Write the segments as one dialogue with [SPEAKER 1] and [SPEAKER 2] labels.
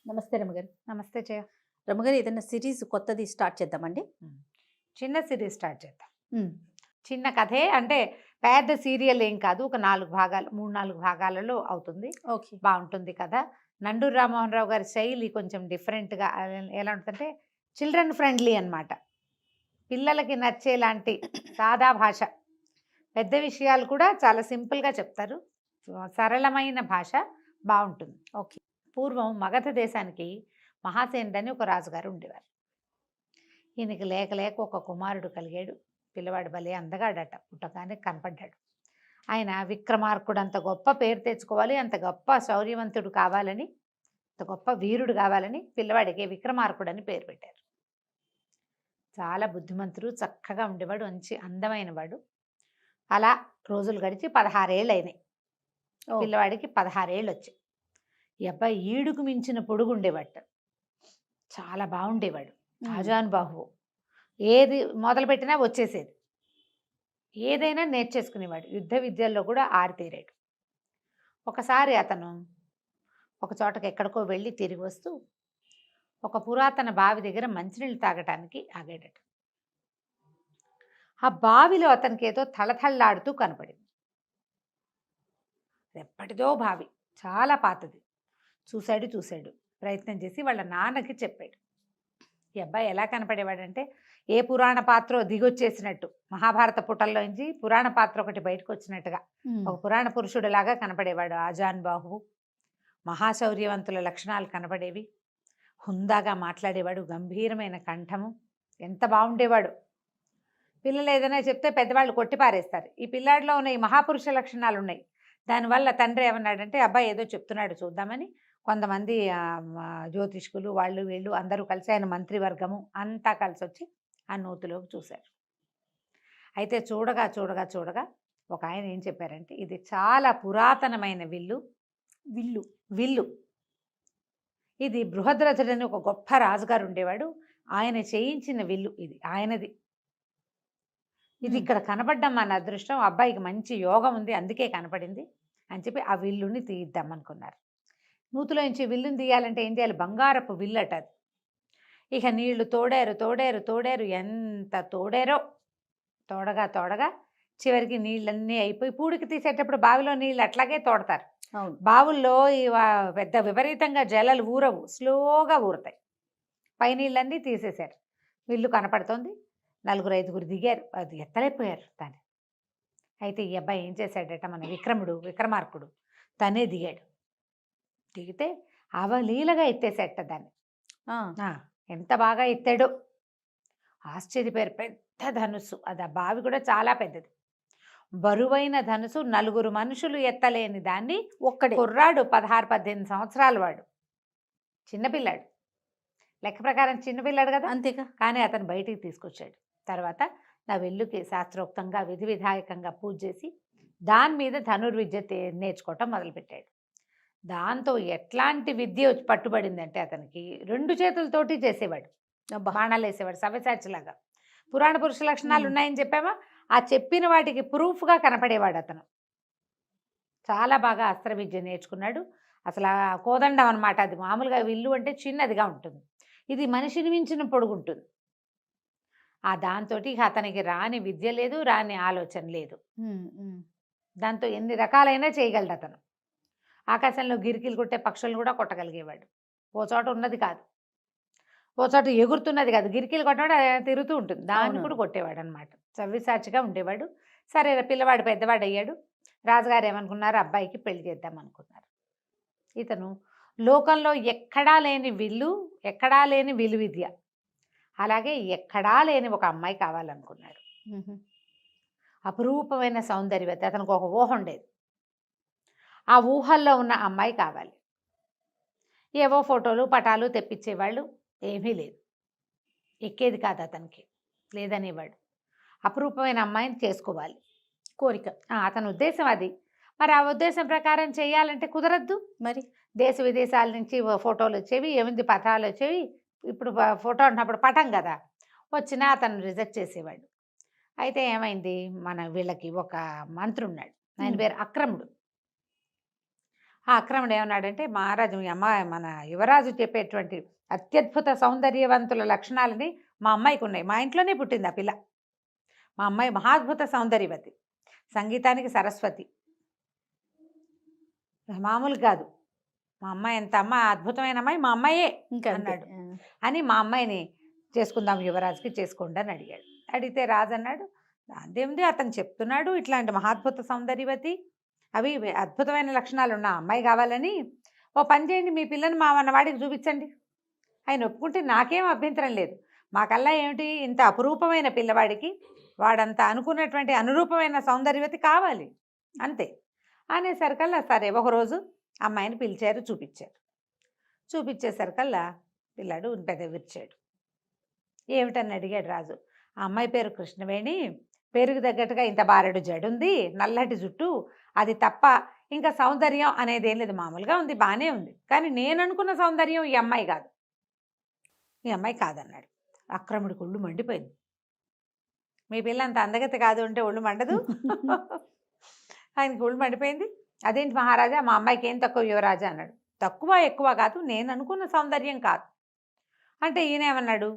[SPEAKER 1] నమస్తే రమగారు.
[SPEAKER 2] నమస్తే జయ.
[SPEAKER 1] రమగారు ఏదైనా సిరీస్ కొత్తది స్టార్ట్ చేద్దామండి?
[SPEAKER 2] హ్మ్. చిన్న సీరీస్ స్టార్ట్ చేద్దాం.
[SPEAKER 1] హ్మ్.
[SPEAKER 2] చిన్న కథే అంటే పెద్ద సీరియల్ ఏం కాదు. ఒక 4 భాగాలు 3, 4 భాగాలలో అవుతుంది.
[SPEAKER 1] ఓకే.
[SPEAKER 2] బావుంటుంది కథ. నండూరి రామ్మోహన్ రావు గారి శైలి కొంచెం డిఫరెంట్‌గా ఎలా ఉంటుందంటే చిల్డ్రన్ ఫ్రెండ్లీ అన్నమాట. పిల్లలకి నచ్చేలాంటి సాదా భాష. పెద్ద విషయాలు కూడా చాలా సింపుల్‌గా చెప్తారు. సరళమైన భాష బావుంటుంది.
[SPEAKER 1] ఓకే.
[SPEAKER 2] పూర్వం మగధ దేశానికి మహాసేనుడని ఒక రాజుగారు ఉండేవారు. ఈయనకి లేక లేక ఒక కుమారుడు కలిగాడు. పిల్లవాడు భలే అందగాడట. పుట్టగానే కనపడ్డాడు. ఆయన విక్రమార్కుడు, అంత గొప్ప పేరు తెచ్చుకోవాలి, అంత గొప్ప శౌర్యవంతుడు కావాలని, అంత గొప్ప వీరుడు కావాలని పిల్లవాడికి విక్రమార్కుడని పేరు పెట్టారు. చాలా బుద్ధిమంతుడు, చక్కగా ఉండేవాడు, మంచి అందమైన వాడు. అలా రోజులు గడిచి 16 ఏళ్ళు అయినాయి.
[SPEAKER 1] ఓహ్!
[SPEAKER 2] పిల్లవాడికి 16 ఏళ్ళు వచ్చాయి. ఈ అబ్బాయి ఈడుకు మించిన పొడుగుండేవాడు. చాలా బాగుండేవాడు.
[SPEAKER 1] హ్మ్.
[SPEAKER 2] ఆజానుబాహువు. ఏది మొదలుపెట్టినా వచ్చేసేది. ఏదైనా నేర్చేసుకునేవాడు. యుద్ధ విద్యల్లో కూడా ఆరితేరాడు. ఒకసారి అతను ఒక చోటకి ఎక్కడికో వెళ్ళి తిరిగి వస్తూ ఒక పురాతన బావి దగ్గర మంచినీళ్ళు తాగటానికి ఆగాడట. ఆ బావిలో అతనికి ఏదో తళతళలాడుతూ కనపడింది. ఎప్పటిదో బావి, చాలా పాతది. చూశాడు. ప్రయత్నం చేసి వాళ్ళ నాన్నకి చెప్పాడు. ఈ అబ్బాయి ఎలా కనపడేవాడంటే ఏ పురాణ పాత్రో దిగొచ్చేసినట్టు, మహాభారత పుటల్లోంచి పురాణ పాత్ర ఒకటి బయటకు వచ్చినట్టుగా
[SPEAKER 1] హ్మ్.
[SPEAKER 2] ఒక పురాణ పురుషుడిలాగా కనపడేవాడు. ఆజానుబాహువు, మహాశౌర్యవంతుల లక్షణాలు కనపడేవి. హుందాగా మాట్లాడేవాడు, గంభీరమైన కంఠము. ఎంత బాగుండేవాడు. పిల్లలు ఏదైనా చెప్తే పెద్దవాళ్ళు కొట్టి పారేస్తారు. ఈ పిల్లాడిలో ఉన్న ఈ మహాపురుష లక్షణాలు ఉన్నాయి. దానివల్ల తండ్రి ఏమన్నాడంటే అబ్బాయి ఏదో చెప్తున్నాడు చూద్దామని కొంతమంది జ్యోతిష్కులు వాళ్ళు వీళ్ళు అందరూ కలిసి, ఆయన మంత్రివర్గము అంతా కలిసి వచ్చి ఆ నూతిలోకి చూశారు. అయితే చూడగా ఒక ఆయన ఏం చెప్పారంటే ఇది చాలా పురాతనమైన విల్లు. విల్లు ఇది బృహద్రథుడని ఒక గొప్ప రాజుగారు ఉండేవాడు. ఆయన చేయించిన విల్లు ఇది, ఆయనది. ఇది ఇక్కడ కనపడ్డం మన అదృష్టం. అబ్బాయికి మంచి యోగం ఉంది, అందుకే కనపడింది అని చెప్పి ఆ విల్లుని తీయిద్దామనుకున్నారు. నూతిలోంచి విల్లుని తీయాలంటే ఏం చేయాలి? బంగారపు విల్లట అది. ఇక నీళ్లు తోడారు, ఎంత తోడారో. తోడగా చివరికి నీళ్ళన్నీ అయిపోయి, పూడికి తీసేటప్పుడు బావిలో నీళ్ళు అట్లాగే తోడతారు.
[SPEAKER 1] అవును.
[SPEAKER 2] బావుల్లో పెద్ద విపరీతంగా జలాలు ఊరవు, స్లోగా ఊరుతాయి. పై నీళ్ళన్నీ తీసేశారు. విల్లు కనపడుతోంది. 4, 5 దిగారు, అది ఎత్తలేకపోయారు దాన్ని. అయితే ఈ అబ్బాయి ఏం చేశాడట, మన విక్రమార్కుడు తనే దిగాడు. దిగితే అవలీలగా ఎత్తేసేట దాన్ని.
[SPEAKER 1] ఆ!
[SPEAKER 2] ఎంత బాగా ఎత్తాడో ఆశ్చర్యపోయారు. పెద్ద ధనుస్సు అది, ఆ బావి కూడా చాలా పెద్దది. బరువైన ధనుసు, 4 మనుషులు ఎత్తలేని దాన్ని
[SPEAKER 1] ఒక్కడే.
[SPEAKER 2] కుర్రాడు 16, 18 సంవత్సరాల వాడు, చిన్నపిల్లాడు. లెక్క ప్రకారం చిన్నపిల్లాడు కదా,
[SPEAKER 1] అంతేగా.
[SPEAKER 2] కానీ అతను బయటికి తీసుకొచ్చాడు. తర్వాత నా వెల్లుకి శాస్త్రోక్తంగా విధి విధాయకంగా పూజ చేసి దాని మీద ధనుర్విద్య నేర్చుకోవటం మొదలుపెట్టాడు. దాంతో ఎట్లాంటి విద్య వచ్చి పట్టుబడిందంటే అతనికి 2 చేతులతోటి చేసేవాడు.
[SPEAKER 1] అబ్బా!
[SPEAKER 2] బాణాలు వేసేవాడు సవ్యసాచిలాగా. పురాణ పురుష లక్షణాలు
[SPEAKER 1] హ్మ్.
[SPEAKER 2] ఉన్నాయని చెప్పామా, ఆ చెప్పిన వాటికి ప్రూఫ్గా కనపడేవాడు అతను. చాలా బాగా అస్త్ర విద్య నేర్చుకున్నాడు. అసలు ఆ కోదండం అనమాట అది. మామూలుగా విల్లు అంటే చిన్నదిగా ఉంటుంది, ఇది మనిషిని మించిన పొడుగుంటుంది. ఆ దాంతోటి ఇక అతనికి రాని విద్య లేదు, రాని ఆలోచన లేదు.
[SPEAKER 1] హ్మ్. హ్మ్.
[SPEAKER 2] దాంతో ఎన్ని రకాలైనా చేయగలడు అతను. ఆకాశంలో గిరికీలు కొట్టే పక్షులను కూడా కొట్టగలిగేవాడు. ఓ చోట ఉన్నది కాదు, ఓ చోట ఎగురుతున్నది కాదు, గిరికీలు కొట్టవాడు తిరుగుతూ ఉంటుంది, దాన్ని కూడా
[SPEAKER 1] అవునవును.
[SPEAKER 2] కొట్టేవాడు అనమాట. సవ్యసాచిగా ఉండేవాడు. సరే పిల్లవాడు పెద్దవాడు అయ్యాడు. రాజుగారు ఏమనుకున్నారు, అబ్బాయికి పెళ్లి చేద్దాం అనుకున్నారు. ఇతను లోకంలో ఎక్కడా లేని విలు విద్య, అలాగే ఎక్కడా లేని ఒక అమ్మాయి కావాలనుకున్నాడు.
[SPEAKER 1] హుహు.
[SPEAKER 2] అపురూపమైన సౌందర్యవతి. అతనికి ఒక ఊహ ఉండేది, ఆ ఊహల్లో ఉన్న అమ్మాయి కావాలి. ఏవో ఫోటోలు పటాలు తెప్పించేవాళ్ళు, ఏమీ లేదు. ఎక్కేది కాదు అతనికి, లేదనేవాడు. అపురూపమైన అమ్మాయిని చేసుకోవాలి
[SPEAKER 1] కోరిక.
[SPEAKER 2] అతని ఉద్దేశం అది. మరి ఆ ఉద్దేశం ప్రకారం చేయాలంటే కుదరద్దు.
[SPEAKER 1] మరి
[SPEAKER 2] దేశ విదేశాల నుంచి ఫోటోలు వచ్చేవి, ఏముంది పటాలు వచ్చేవి. ఇప్పుడు ఫోటో అంటున్నప్పుడు పటం కదా, వచ్చినా అతను రిజెక్ట్ చేసేవాడు. అయితే ఏమైంది, మన వీళ్ళకి ఒక మంత్రి ఉన్నాడు, ఆయన పేరు అక్రముడు. ఆ అక్రముడు ఏమన్నాడంటే, మహారాజు మీ అమ్మాయి మన యువరాజు చెప్పేటువంటి అత్యద్భుత సౌందర్యవంతుల లక్షణాలని మా అమ్మాయికి ఉన్నాయి. మా ఇంట్లోనే పుట్టింది ఆ పిల్ల. మా అమ్మాయి మహాద్భుత సౌందర్యవతి, సంగీతానికి సరస్వతి, మామూలు కాదు. మా అమ్మాయి ఎంత అద్భుతమైన అమ్మాయి మా అమ్మాయే
[SPEAKER 1] ఇంకా
[SPEAKER 2] అన్నాడు. అని మా అమ్మాయిని చేసుకుందాం యువరాజుకి, చేసుకోండి అని అడిగాడు. అడిగితే రాజు అన్నాడు, దాందేముంది, అతను చెప్తున్నాడు ఇట్లాంటి మహాద్భుత సౌందర్యవతి, అవి అద్భుతమైన లక్షణాలు ఉన్న అమ్మాయి కావాలని, ఓ పని చేయండి, మీ పిల్లని మా వాడికి చూపించండి. ఆయన ఒప్పుకుంటే నాకేం అభ్యంతరం లేదు. మాకల్లా ఏమిటి, ఇంత అపురూపమైన పిల్లవాడికి వాడంత అనుకున్నటువంటి అనురూపమైన సౌందర్యవతి కావాలి అంతే అనేసరికల్లా సరే ఒకరోజు అమ్మాయిని పిలిచారు, చూపించేసరికల్లా పిల్లాడు పెద్ద విరిచాడు. ఏమిటని అడిగాడు రాజు. ఆ అమ్మాయి పేరు కృష్ణవేణి, పేరుకు తగ్గట్టుగా ఇంత బారెడు జడుంది, నల్లటి జుట్టు, అది తప్ప ఇంకా సౌందర్యం అనేది ఏం లేదు, మామూలుగా ఉంది, బాగానే ఉంది, కానీ నేను అనుకున్న సౌందర్యం ఈ అమ్మాయి కాదు, ఈ అమ్మాయి కాదన్నాడు. అక్రముడికి ఒళ్ళు మండిపోయింది. మీ పిల్ల అంత అందగతి కాదు అంటే ఒళ్ళు మండదు? ఆయనకి ఒళ్ళు మండిపోయింది. అదేంటి మహారాజా, మా అమ్మాయికి ఏం తక్కువ యువరాజా అన్నాడు. తక్కువ ఎక్కువ కాదు, నేను అనుకున్న సౌందర్యం కాదు అంటే ఈయనేమన్నాడు,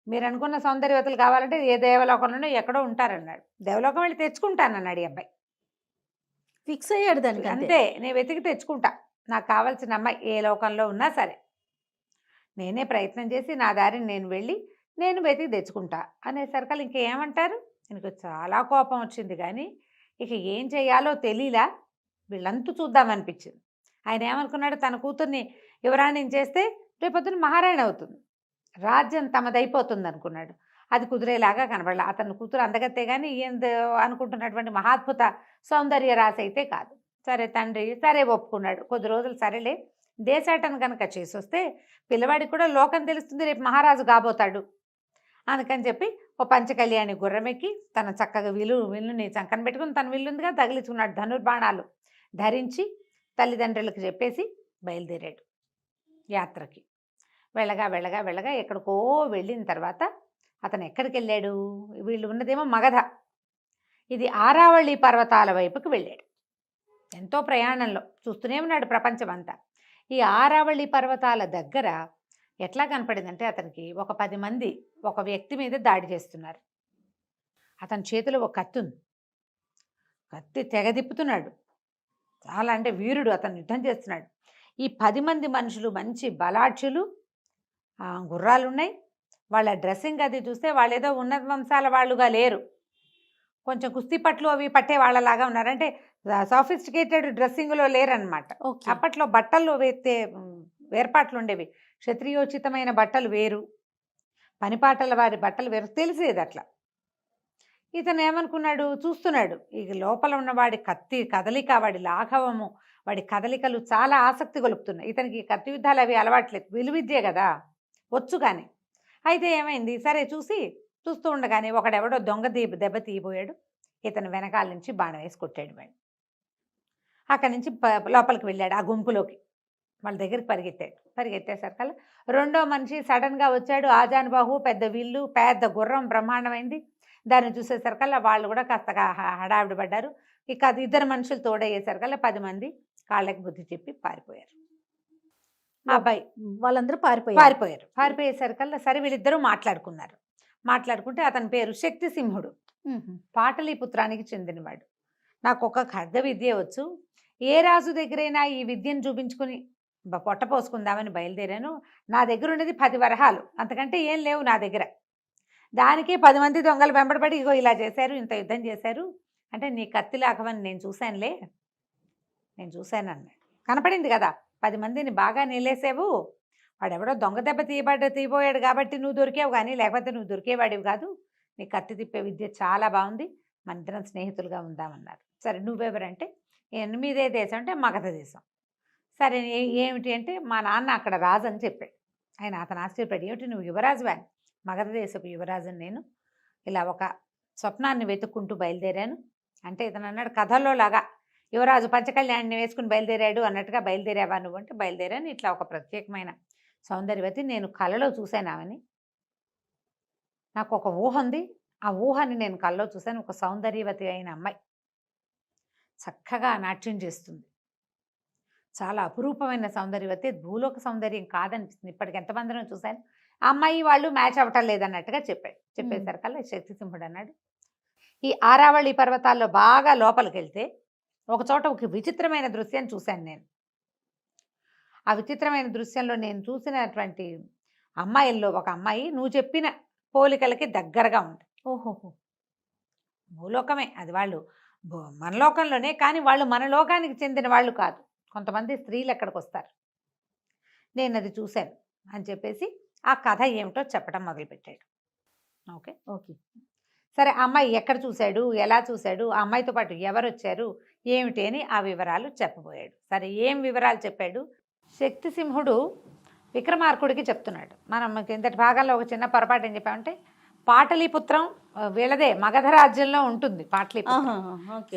[SPEAKER 2] మీరు అనుకున్న సౌందర్యవతలు కావాలంటే ఏ దేవలోకంలోనో ఎక్కడో ఉంటారన్నాడు. దేవలోకం వెళ్ళి తెచ్చుకుంటానన్నాడు ఈ అబ్బాయి.
[SPEAKER 1] ఫిక్స్ అయ్యాడు దానికి.
[SPEAKER 2] అంతే, నేను వెతికి తెచ్చుకుంటా, నాకు కావాల్సిన అమ్మాయి ఏ లోకంలో ఉన్నా సరే నేనే ప్రయత్నం చేసి నా దారిని నేను వెళ్ళి నేను వెతికి తెచ్చుకుంటా అనేసరికల్ ఇంకేమంటారు. எனக்கு చాలా కోపం వచ్చింది, కానీ ఇక ఏం చేయాలో తెలియలా, వీళ్ళంతూ చూద్దామనిపించింది. ఆయన ఏమనుకున్నాడు, తన కూతుర్ని యువరాణిని చేస్తే రేపొద్దున మహారాణి అవుతుంది, రాజ్యం తమదైపోతుంది అనుకున్నాడు. అది కుదిరేలాగా కనబడాల. అతని కూతురు అందగతే కానీ ఈయన అనుకుంటున్నటువంటి మహాద్భుత సౌందర్య రాశి అయితే కాదు. సరే తండ్రి సరే ఒప్పుకున్నాడు. కొద్ది రోజులు సరేలే, దేశాటను కనుక చేసి వస్తే పిల్లవాడికి కూడా లోకం తెలుస్తుంది, రేపు మహారాజు కాబోతాడు అందుకని చెప్పి ఓ పంచకళ్యాణి గుర్రమెక్కి తన చక్కగా విల్లుని చంకన పెట్టుకుని, తన విల్లుందిగా తగిలించుకున్నాడు, ధనుర్బాణాలు ధరించి తల్లిదండ్రులకు చెప్పేసి బయలుదేరాడు యాత్రకి. వెళ్ళగా వెళ్ళగా వెళ్ళగా ఎక్కడికో వెళ్ళిన తర్వాత అతను ఎక్కడికి వెళ్ళాడు, వీళ్ళు ఉన్నదేమో మగధ, ఇది ఆరావళి పర్వతాల వైపుకి వెళ్ళాడు. ఎంతో ప్రయాణంలో చూస్తూనే ఉన్నాడు ప్రపంచం అంతా. ఈ ఆరావళి పర్వతాల దగ్గర ఎట్లా కనపడిందంటే అతనికి ఒక 10 మంది ఒక వ్యక్తి మీద దాడి చేస్తున్నారు. అతని చేతిలో ఒక కత్తి ఉంది, కత్తి తెగదిప్పుతున్నాడు, చాలా అంటే వీరుడు, అతను యుద్ధం చేస్తున్నాడు. ఈ 10 మంది మనుషులు మంచి బలాఢ్యులు, గుర్రాలు ఉన్నాయి, వాళ్ళ డ్రెస్సింగ్ అది చూస్తే వాళ్ళు ఏదో ఉన్నత వంశాల వాళ్ళుగా లేరు, కొంచెం కుస్తీ పట్లు అవి పట్టే వాళ్ళలాగా ఉన్నారు, అంటే సాఫిస్టికేటెడ్ డ్రెస్సింగ్లో లేరనమాట. అప్పట్లో బట్టల్లో వేర్పాట్లు ఉండేవి, క్షత్రియోచితమైన బట్టలు వేరు, పనిపాటల వారి బట్టలు వేరు, తెలిసేది అట్లా. ఇతను ఏమనుకున్నాడు, చూస్తున్నాడు ఈ లోపల ఉన్నవాడి కత్తి కదలిక, వాడి లాఘవము, వాడి కదలికలు చాలా ఆసక్తి గొలుపుతున్నాయి. ఇతనికి కత్తి యుద్ధాలు అవి అలవాట్లేదు, విలువిద్యే కదా వచ్చు. కానీ అయితే ఏమైంది, సరే చూస్తూ ఉండగానే ఒకడెవడో దొంగ దెబ్బ తీయబోయాడు, ఇతను వెనకాల నుంచి బాణం వేసి కొట్టాడు. వాడు అక్కడి నుంచి లోపలికి వెళ్ళాడు, ఆ గుంపులోకి వాళ్ళ దగ్గరికి పరిగెత్తేసరికల్లా రెండో మనిషి సడన్గా వచ్చాడు, ఆజానుబాహు, పెద్ద విల్లు, పెద్ద గుర్రం, బ్రహ్మాండమైంది. దాన్ని చూసేసరికల్లా వాళ్ళు కూడా కాస్త హడావిడి పడ్డారు. ఇక అది 2 మనుషులు తోడయ్యేసరికల్లా 10 మంది కాళ్ళకి బుద్ధి చెప్పి పారిపోయారు. ఆ అబ్బాయి
[SPEAKER 1] వాళ్ళందరూ
[SPEAKER 2] పారిపోయేసరికల్లా సరే వీళ్ళిద్దరూ మాట్లాడుకుంటే అతని పేరు శక్తిసింహుడు, పాటలీపుత్రానికి చెందినవాడు. నాకు ఒక ఖడ్గ విద్య వచ్చు, ఏ రాజు దగ్గరైనా ఈ విద్యను చూపించుకుని పొట్ట పోసుకుందామని బయలుదేరాను. నా దగ్గర ఉన్నది 10 వరహాలు, అంతకంటే ఏం లేవు నా దగ్గర. దానికే 10 మంది దొంగలు వెంబడబడి ఇగో ఇలా చేశారు, ఇంత యుద్ధం చేశారు అంటే నీ కత్తి లాగవని నేను చూశాను అన్నాడు. కనపడింది కదా 10 మందిని బాగా నిలేసావు, వాడెవడో దొంగ దెబ్బ తీయబోయాడు కాబట్టి నువ్వు దొరికావు, కానీ లేకపోతే నువ్వు దొరికేవాడివి కాదు, నీ కత్తి తిప్పే విద్య చాలా బాగుంది, మన ఇద్దరం స్నేహితులుగా ఉందామన్నారు. సరే నువ్వెవరంటే ఎనిమిదే దేశం అంటే మగధ దేశం. సరే ఏమిటి అంటే మా నాన్న అక్కడ రాజు అని చెప్పాడు. అతను ఆశ్చర్యపడి, ఏమిటి నువ్వు యువరాజువా? మగధ దేశపు యువరాజుని నేను, ఇలా ఒక స్వప్నాన్ని వెతుక్కుంటూ బయలుదేరాను అంటే ఇతను అన్నాడు కథల్లో లాగా యువరాజు పంచకళ్యాణ్ణి వేసుకుని బయలుదేరాడు అన్నట్టుగా, బయలుదేరావా నువ్వు అంటే బయలుదేరాను, ఇట్లా ఒక ప్రత్యేకమైన సౌందర్యవతి నేను కళలో చూశానామని, నాకు ఒక ఊహ ఉంది, ఆ ఊహని నేను కళ్ళలో చూశాను, ఒక సౌందర్యవతి అయిన అమ్మాయి చక్కగా నాట్యం చేస్తుంది, చాలా అపురూపమైన సౌందర్యవతి, భూలోక సౌందర్యం కాదనిపిస్తుంది. ఇప్పటికి ఎంతమందినో చూశాను. ఆ అమ్మాయి వాళ్ళు మ్యాచ్ అవ్వటం లేదన్నట్టుగా చెప్పాడు. చెప్పేసరికల్లా శక్తిసింహుడు అన్నాడు, ఈ ఆరావళి పర్వతాల్లో బాగా లోపలికి వెళ్తే ఒక చోట ఒక విచిత్రమైన దృశ్యం చూశాను నేను. ఆ విచిత్రమైన దృశ్యంలో నేను చూసినటువంటి అమ్మాయిల్లో ఒక అమ్మాయి నువ్వు చెప్పిన పోలికలకి దగ్గరగా ఉంది.
[SPEAKER 1] ఓహోహో.
[SPEAKER 2] భూలోకమే అది, వాళ్ళు మన లోకంలోనే, కానీ వాళ్ళు మన లోకానికి చెందిన వాళ్ళు కాదు. కొంతమంది స్త్రీలు ఎక్కడికి వస్తారు, నేను అది చూశాను అని చెప్పేసి ఆ కథ ఏమిటో చెప్పడం మొదలుపెట్టాడు. Okay
[SPEAKER 1] okay.
[SPEAKER 2] సరే, ఆ అమ్మాయి ఎక్కడ చూశాడు, ఎలా చూశాడు, ఆ అమ్మాయితో పాటు ఎవరు వచ్చారు, ఏమిటి అని ఆ వివరాలు చెప్పబోయాడు. సరే, ఏం వివరాలు చెప్పాడు? శక్తిసింహుడు విక్రమార్కుడికి చెప్తున్నాడు. మనం కిందటి భాగంలో ఒక చిన్న పొరపాటు ఏం చెప్పామంటే, పాటలీపుత్రం వీళ్ళదే, మగధ రాజ్యంలో ఉంటుంది పాటలీపుత్రం.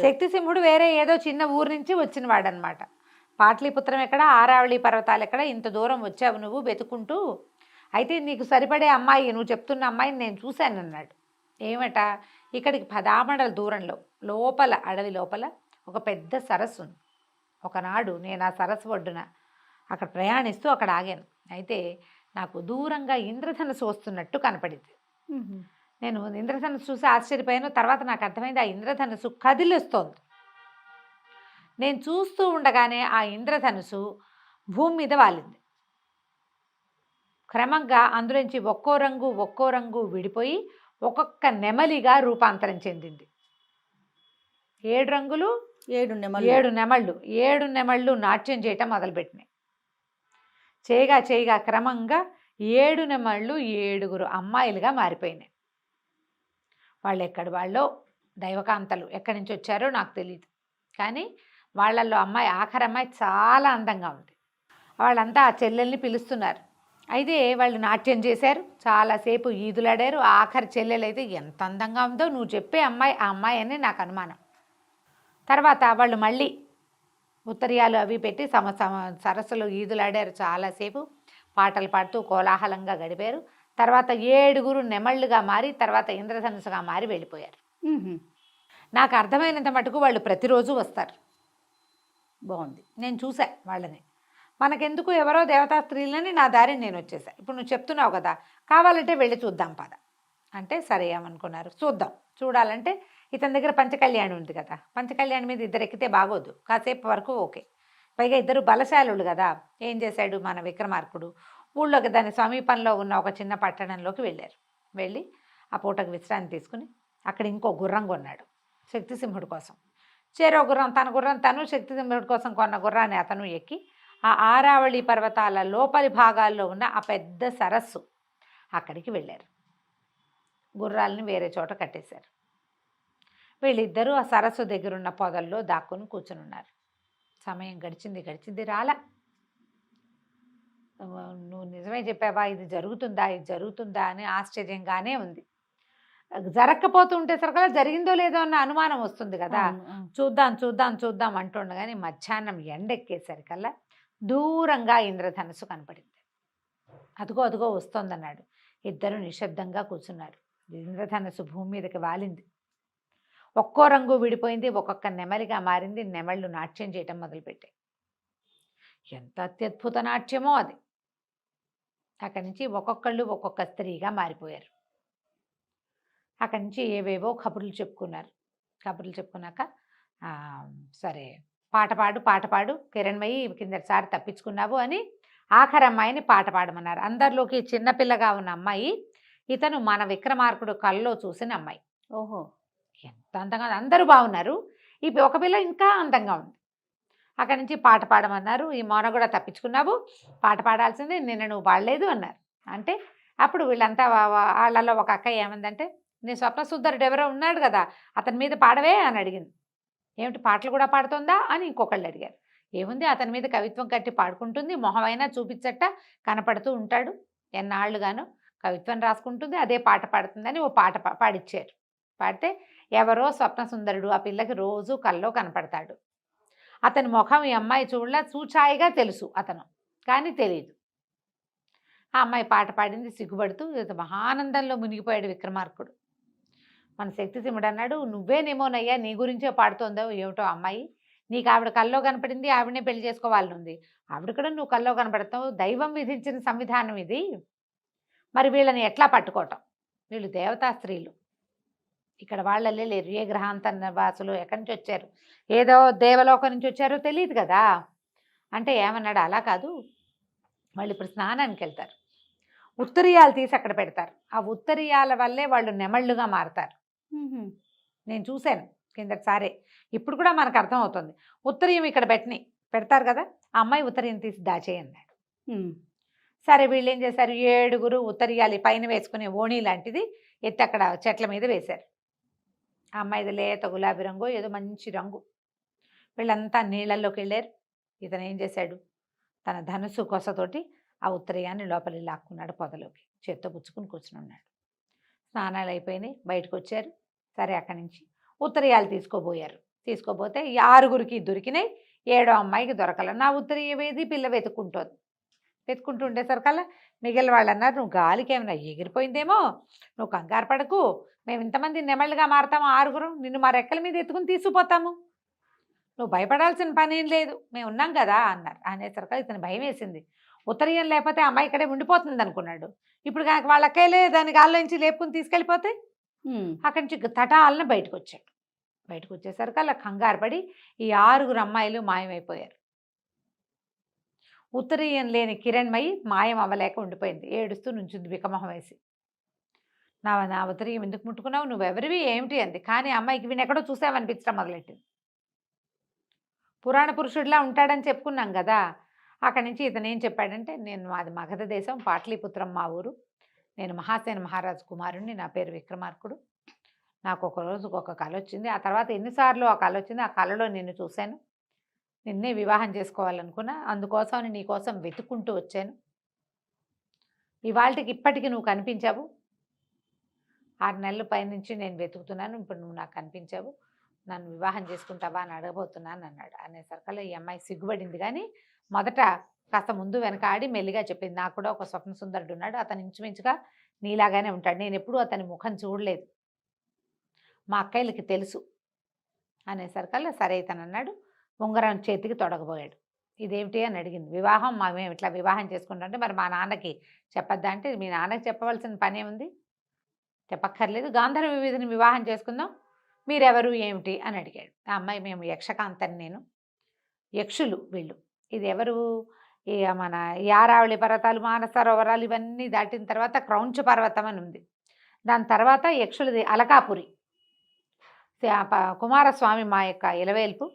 [SPEAKER 2] శక్తిసింహుడు వేరే ఏదో చిన్న ఊరు నుంచి వచ్చిన వాడనమాట. పాటలీపుత్రం ఎక్కడ, ఆరావళి పర్వతాలు ఎక్కడ, ఇంత దూరం వచ్చావు నువ్వు వెతుకుంటూ, అయితే నీకు సరిపడే అమ్మాయి, నువ్వు చెప్తున్న అమ్మాయిని నేను చూశాను అన్నాడు. ఏమట, ఇక్కడికి 10 ఆమడల దూరంలో లోపల, అడవి లోపల ఒక పెద్ద సరస్సు ఉంది. ఒకనాడు నేను ఆ సరస్సు ఒడ్డున అక్కడ ప్రయాణిస్తూ అక్కడ ఆగాను. అయితే నాకు దూరంగా ఇంద్రధనుసు వస్తున్నట్టు కనపడింది. నేను ఇంద్రధనుసు చూసి ఆశ్చర్యపోయాను. తర్వాత నాకు అర్థమైంది, ఆ ఇంద్రధనుసు కదిలిస్తోంది. నేను చూస్తూ ఉండగానే ఆ ఇంద్రధనుసు భూమి మీద వాలింది. క్రమంగా అందులోంచి ఒక్కో రంగు విడిపోయి ఒక్కొక్క నెమలిగా రూపాంతరం చెందింది. 7 రంగులు, 7 నెమళ్ళు నాట్యం చేయటం మొదలుపెట్టినాయి. చేయగా క్రమంగా 7 నెమళ్ళు 7 అమ్మాయిలుగా మారిపోయినాయి. వాళ్ళు ఎక్కడి వాళ్ళో, దైవకాంతలు, ఎక్కడి నుంచి వచ్చారో నాకు తెలియదు. కానీ వాళ్ళల్లో ఆఖరి అమ్మాయి చాలా అందంగా ఉంది. వాళ్ళంతా ఆ చెల్లెల్ని పిలుస్తున్నారు. అయితే వాళ్ళు నాట్యం చేశారు, చాలాసేపు ఈదులాడారు. ఆఖరి చెల్లెలైతే ఎంత అందంగా ఉందో, నువ్వు చెప్పే అమ్మాయి ఆ అమ్మాయి అని నాకు అనుమానం. తర్వాత వాళ్ళు మళ్ళీ ఉత్తరీయాలు అవి పెట్టి సరస్సులో ఈదులాడారు, చాలాసేపు పాటలు పాడుతూ కోలాహలంగా గడిపారు. తర్వాత 7 నెమళ్ళుగా మారి, తర్వాత ఇంద్రధనుసుగా మారి వెళ్ళిపోయారు. నాకు అర్థమైనంత మటుకు వాళ్ళు ప్రతిరోజు వస్తారు.
[SPEAKER 1] బాగుంది,
[SPEAKER 2] నేను చూసా వాళ్ళని. మనకెందుకు, ఎవరో దేవతా స్త్రీలని, నా దారిని నేను వచ్చేసా. ఇప్పుడు నువ్వు చెప్తున్నావు కదా, కావాలంటే వెళ్ళి చూద్దాం పద అంటే, సరే ఏమనుకున్నారు, చూద్దాం. చూడాలంటే ఇతని దగ్గర పంచకళ్యాణి ఉంది కదా, పంచకళ్యాణి మీద ఇద్దరు ఎక్కితే బాగోదు, కాసేపు వరకు ఓకే. పైగా ఇద్దరు బలశాలులు కదా. ఏం చేశాడు మన విక్రమార్కుడు, ఊళ్ళోకి దాని సమీపంలో ఉన్న ఒక చిన్న పట్టణంలోకి వెళ్ళారు. వెళ్ళి ఆ పూటకు విశ్రాంతి తీసుకుని అక్కడ ఇంకో గుర్రం కొన్నాడు శక్తిసింహుడి కోసం. చేరో గుర్రం, తన గుర్రం తను, శక్తిసింహుడి కోసం కొన్న గుర్రాన్ని అతను ఎక్కి ఆ ఆరావళి పర్వతాల లోపలి భాగాల్లో ఉన్న ఆ పెద్ద సరస్సు అక్కడికి వెళ్ళారు. గుర్రాలని వేరే చోట కట్టేశారు. వీళ్ళిద్దరూ ఆ సరస్సు దగ్గరున్న పొదల్లో దాక్కుని కూర్చుని ఉన్నారు. సమయం గడిచింది రాలా. నువ్వు నిజమే చెప్పావా, ఇది జరుగుతుందా అని ఆశ్చర్యంగానే ఉంది. జరగకపోతుంటే సరికల్లా జరిగిందో లేదో అన్న అనుమానం వస్తుంది కదా. చూద్దాం అంటుండగానే మధ్యాహ్నం ఎండెక్కేసరికల్లా దూరంగా ఇంద్రధనుసు కనపడింది. అదుగో వస్తోందన్నాడు. ఇద్దరు నిశ్శబ్దంగా కూర్చున్నారు. ఇంద్రధనుసు భూమి మీదకి వాలింది. ఒక్కో రంగు విడిపోయింది, ఒక్కొక్క నెమలిగా మారింది. నెమళ్ళు నాట్యం చేయటం మొదలుపెట్టాయి. ఎంత అత్యద్భుత నాట్యమో అది. అక్కడి నుంచి ఒక్కొక్కళ్ళు ఒక్కొక్క స్త్రీగా మారిపోయారు. అక్కడి నుంచి ఏవేవో కబుర్లు చెప్పుకున్నాక సరే పాట పాడు కిరణ్మయి, కిందటిసారి తప్పించుకున్నావు అని ఆఖరి అమ్మాయిని పాట పాడమన్నారు. అందరిలోకి చిన్నపిల్లగా ఉన్న అమ్మాయి ఇతను మన విక్రమార్కుడు కల్లో చూసిన అమ్మాయి.
[SPEAKER 1] ఓహో,
[SPEAKER 2] ఎంత అందంగా, అందరూ బాగున్నారు. ఈ ఒక పిల్ల ఇంకా అందంగా ఉంది. అక్కడి నుంచి పాట పాడమన్నారు. ఈ మౌన కూడా తప్పించుకున్నావు, పాట పాడాల్సిందే, నిన్న నువ్వు పాడలేదు అన్నారు. అంటే అప్పుడు వీళ్ళంతా వాళ్ళలో ఒక అక్క ఏమందంటే, నీ స్వప్నసుందరుడు ఎవరో ఉన్నాడు కదా, అతని మీద పాడవే అని అడిగింది. ఏమిటి పాటలు కూడా పాడుతుందా అని ఇంకొకళ్ళు అడిగారు. ఏముంది, అతని మీద కవిత్వం కట్టి పాడుకుంటుంది, మొహమైనా చూపించట కనపడుతూ ఉంటాడు, ఎన్నాళ్ళుగానో కవిత్వం రాసుకుంటుంది, అదే పాట పాడుతుందని ఓ పాట పాడిచ్చారు. పాడితే ఎవరో స్వప్నసుందరుడు ఆ పిల్లకి రోజు కల్లో కనపడతాడు. అతని ముఖం ఈ అమ్మాయి చూడలా, చూచాయిగా తెలుసు అతను, కానీ తెలియదు. ఆ అమ్మాయి పాట పాడింది సిగ్గుపడుతూ. మహానందంలో మునిగిపోయాడు విక్రమార్కుడు. మన శక్తిసింహుడు అన్నాడు, నువ్వేనేమోనయ్యా, నీ గురించే పాడుతోందో ఏమిటో అమ్మాయి, నీకు ఆవిడ కల్లో కనపడింది, ఆవిడనే పెళ్లి చేసుకోవాలని ఉంది. ఆవిడ కూడా నువ్వు కల్లో కనపడతావు. దైవం విధించిన సంవిధానం ఇది. మరి వీళ్ళని ఎట్లా పట్టుకోవటం? వీళ్ళు దేవతా స్త్రీలు. ఇక్కడ వాళ్ళే లేరు. ఏ గ్రహాంతర వాసులు ఎక్కడి నుంచి వచ్చారు, ఏదో దేవలోకం నుంచి వచ్చారో తెలియదు కదా. అంటే ఏమన్నాడు, అలా కాదు, వాళ్ళు ఇప్పుడు స్నానానికి వెళ్తారు, ఉత్తరీయాలు తీసి అక్కడ పెడతారు. ఆ ఉత్తరీయాల వల్లే వాళ్ళు నెమళ్ళుగా మారతారు. నేను చూశాను కిందటిసారే. ఇప్పుడు కూడా మనకు అర్థం అవుతుంది. ఉత్తరీయం ఇక్కడ పెడతారు కదా, ఆ అమ్మాయి ఉత్తరీయం తీసి దాచేయన్నాడు. సరే వీళ్ళు ఏం చేశారు, 7 ఉత్తరీయాలు పైన వేసుకునే ఓణి లాంటిది ఎత్తి అక్కడ చెట్ల మీద వేశారు. ఆ అమ్మాయిది లేత గులాబీ రంగు, ఏదో మంచి రంగు. వీళ్ళంతా నీళ్ళల్లోకి వెళ్ళారు. ఇతను ఏం చేశాడు, తన ధనుసు కొసతోటి ఆ ఉత్తరీయాన్ని లోపలికి లాక్కున్నాడు, పొదలోకి చేత్తో పుచ్చుకుని కూర్చుని ఉన్నాడు. స్నానాలు అయిపోయినాయి, బయటకు వచ్చారు. సరే అక్కడి నుంచి ఉత్తరీయాలు తీసుకోబోతే ఈ 6 దొరికినాయి, 7వ అమ్మాయికి దొరకల. నా ఉత్తరీయమేది పిల్ల వెతుకుంటూ ఉండేసరికల్లా మిగిలిన వాళ్ళు అన్నారు, నువ్వు గాలికి ఏమైనా ఎగిరిపోయిందేమో, నువ్వు కంగారు పడకు, మేము ఇంతమంది నెమళ్ళుగా మారతాము 6, నిన్ను మా రెక్కల మీద ఎత్తుకుని తీసుకుపోతాము, నువ్వు భయపడాల్సిన పని ఏం లేదు, మేము ఉన్నాం కదా అన్నారు. అనేసరికి ఇతను భయం వేసింది. ఉత్తరీయం లేకపోతే అమ్మాయి ఇక్కడే ఉండిపోతుంది అనుకున్నాడు. ఇప్పుడు కనుక వాళ్ళ అక్కలే దాని గాల్లో నుంచి లేపుకుని తీసుకెళ్ళిపోతే అక్కడి నుంచి తటాలన బయటకు వచ్చేసరికి అలా కంగారు పడి ఈ 6 అమ్మాయిలు మాయమైపోయారు. ఉత్తరీయం లేని కిరణ్మయి మాయం అవ్వలేక ఉండిపోయింది. ఏడుస్తూ నుంచుంది బికమొహం వేసి. నా ఉత్తరీయం ఎందుకు ముట్టుకున్నావు, నువ్వెవరివి ఏమిటి అంది. కానీ అమ్మాయికి వీని ఎక్కడో చూసామనిపించడం మొదలెట్టింది. పురాణ పురుషుడిలా ఉంటాడని చెప్పుకున్నాం కదా. అక్కడి నుంచి ఇతను ఏం చెప్పాడంటే, మాది మగధ దేశం, పాటలీపుత్రం మా ఊరు, నేను మహాసేన మహారాజు కుమారుణ్ణి, నా పేరు విక్రమార్కుడు. నాకు ఒక రోజుకు ఒక కళ వచ్చింది. ఆ తర్వాత ఎన్నిసార్లు ఆ కళ వచ్చింది, ఆ కళలో నిన్ను చూశాను, నిన్నే వివాహం చేసుకోవాలనుకున్నా, అందుకోసం నీకోసం వెతుక్కుంటూ వచ్చాను. ఇవాళకి ఇప్పటికి నువ్వు కనిపించావు. 6 నెలల పైనుంచి నేను వెతుకుతున్నాను, ఇప్పుడు నువ్వు నాకు కనిపించావు, నన్ను వివాహం చేసుకుంటావా అని అడగబోతున్నాను అన్నాడు. అనేసరికల్లా ఈ అమ్మాయి సిగ్గుపడింది. కానీ మొదట కాస్త ముందు వెనక ఆడి మెల్లిగా చెప్పింది, నాకు కూడా ఒక స్వప్న సుందరుడు ఉన్నాడు, అతను ఇంచుమించుగా నీలాగానే ఉంటాడు, నేను ఎప్పుడూ అతని ముఖం చూడలేదు, మా అక్కయ్యలకి తెలుసు. అనేసరికల్లా సరే ఇతను అన్నాడు. ఉంగరం చేతికి తొడగబోయాడు. ఇదేమిటి అని అడిగింది. వివాహం మేము ఇట్లా వివాహం చేసుకుంటామంటే, మరి మా నాన్నకి చెప్పద్దా అంటే, మీ నాన్నకి చెప్పవలసిన పనే ఉంది, చెప్పక్కర్లేదు, గాంధర్వ వీధిని వివాహం చేసుకుందాం, మీరెవరు ఏమిటి అని అడిగాడు. ఆ అమ్మాయి, మేము యక్షకాంతని, నేను యక్షులు వీళ్ళు. ఇది ఎవరు, మన యారావళి పర్వతాలు, మానసరోవరాలు ఇవన్నీ దాటిన తర్వాత క్రౌంచ పర్వతం అని ఉంది, దాని తర్వాత యక్షులది అలకాపురి, కుమారస్వామి మా యొక్క ఇలవేల్పు,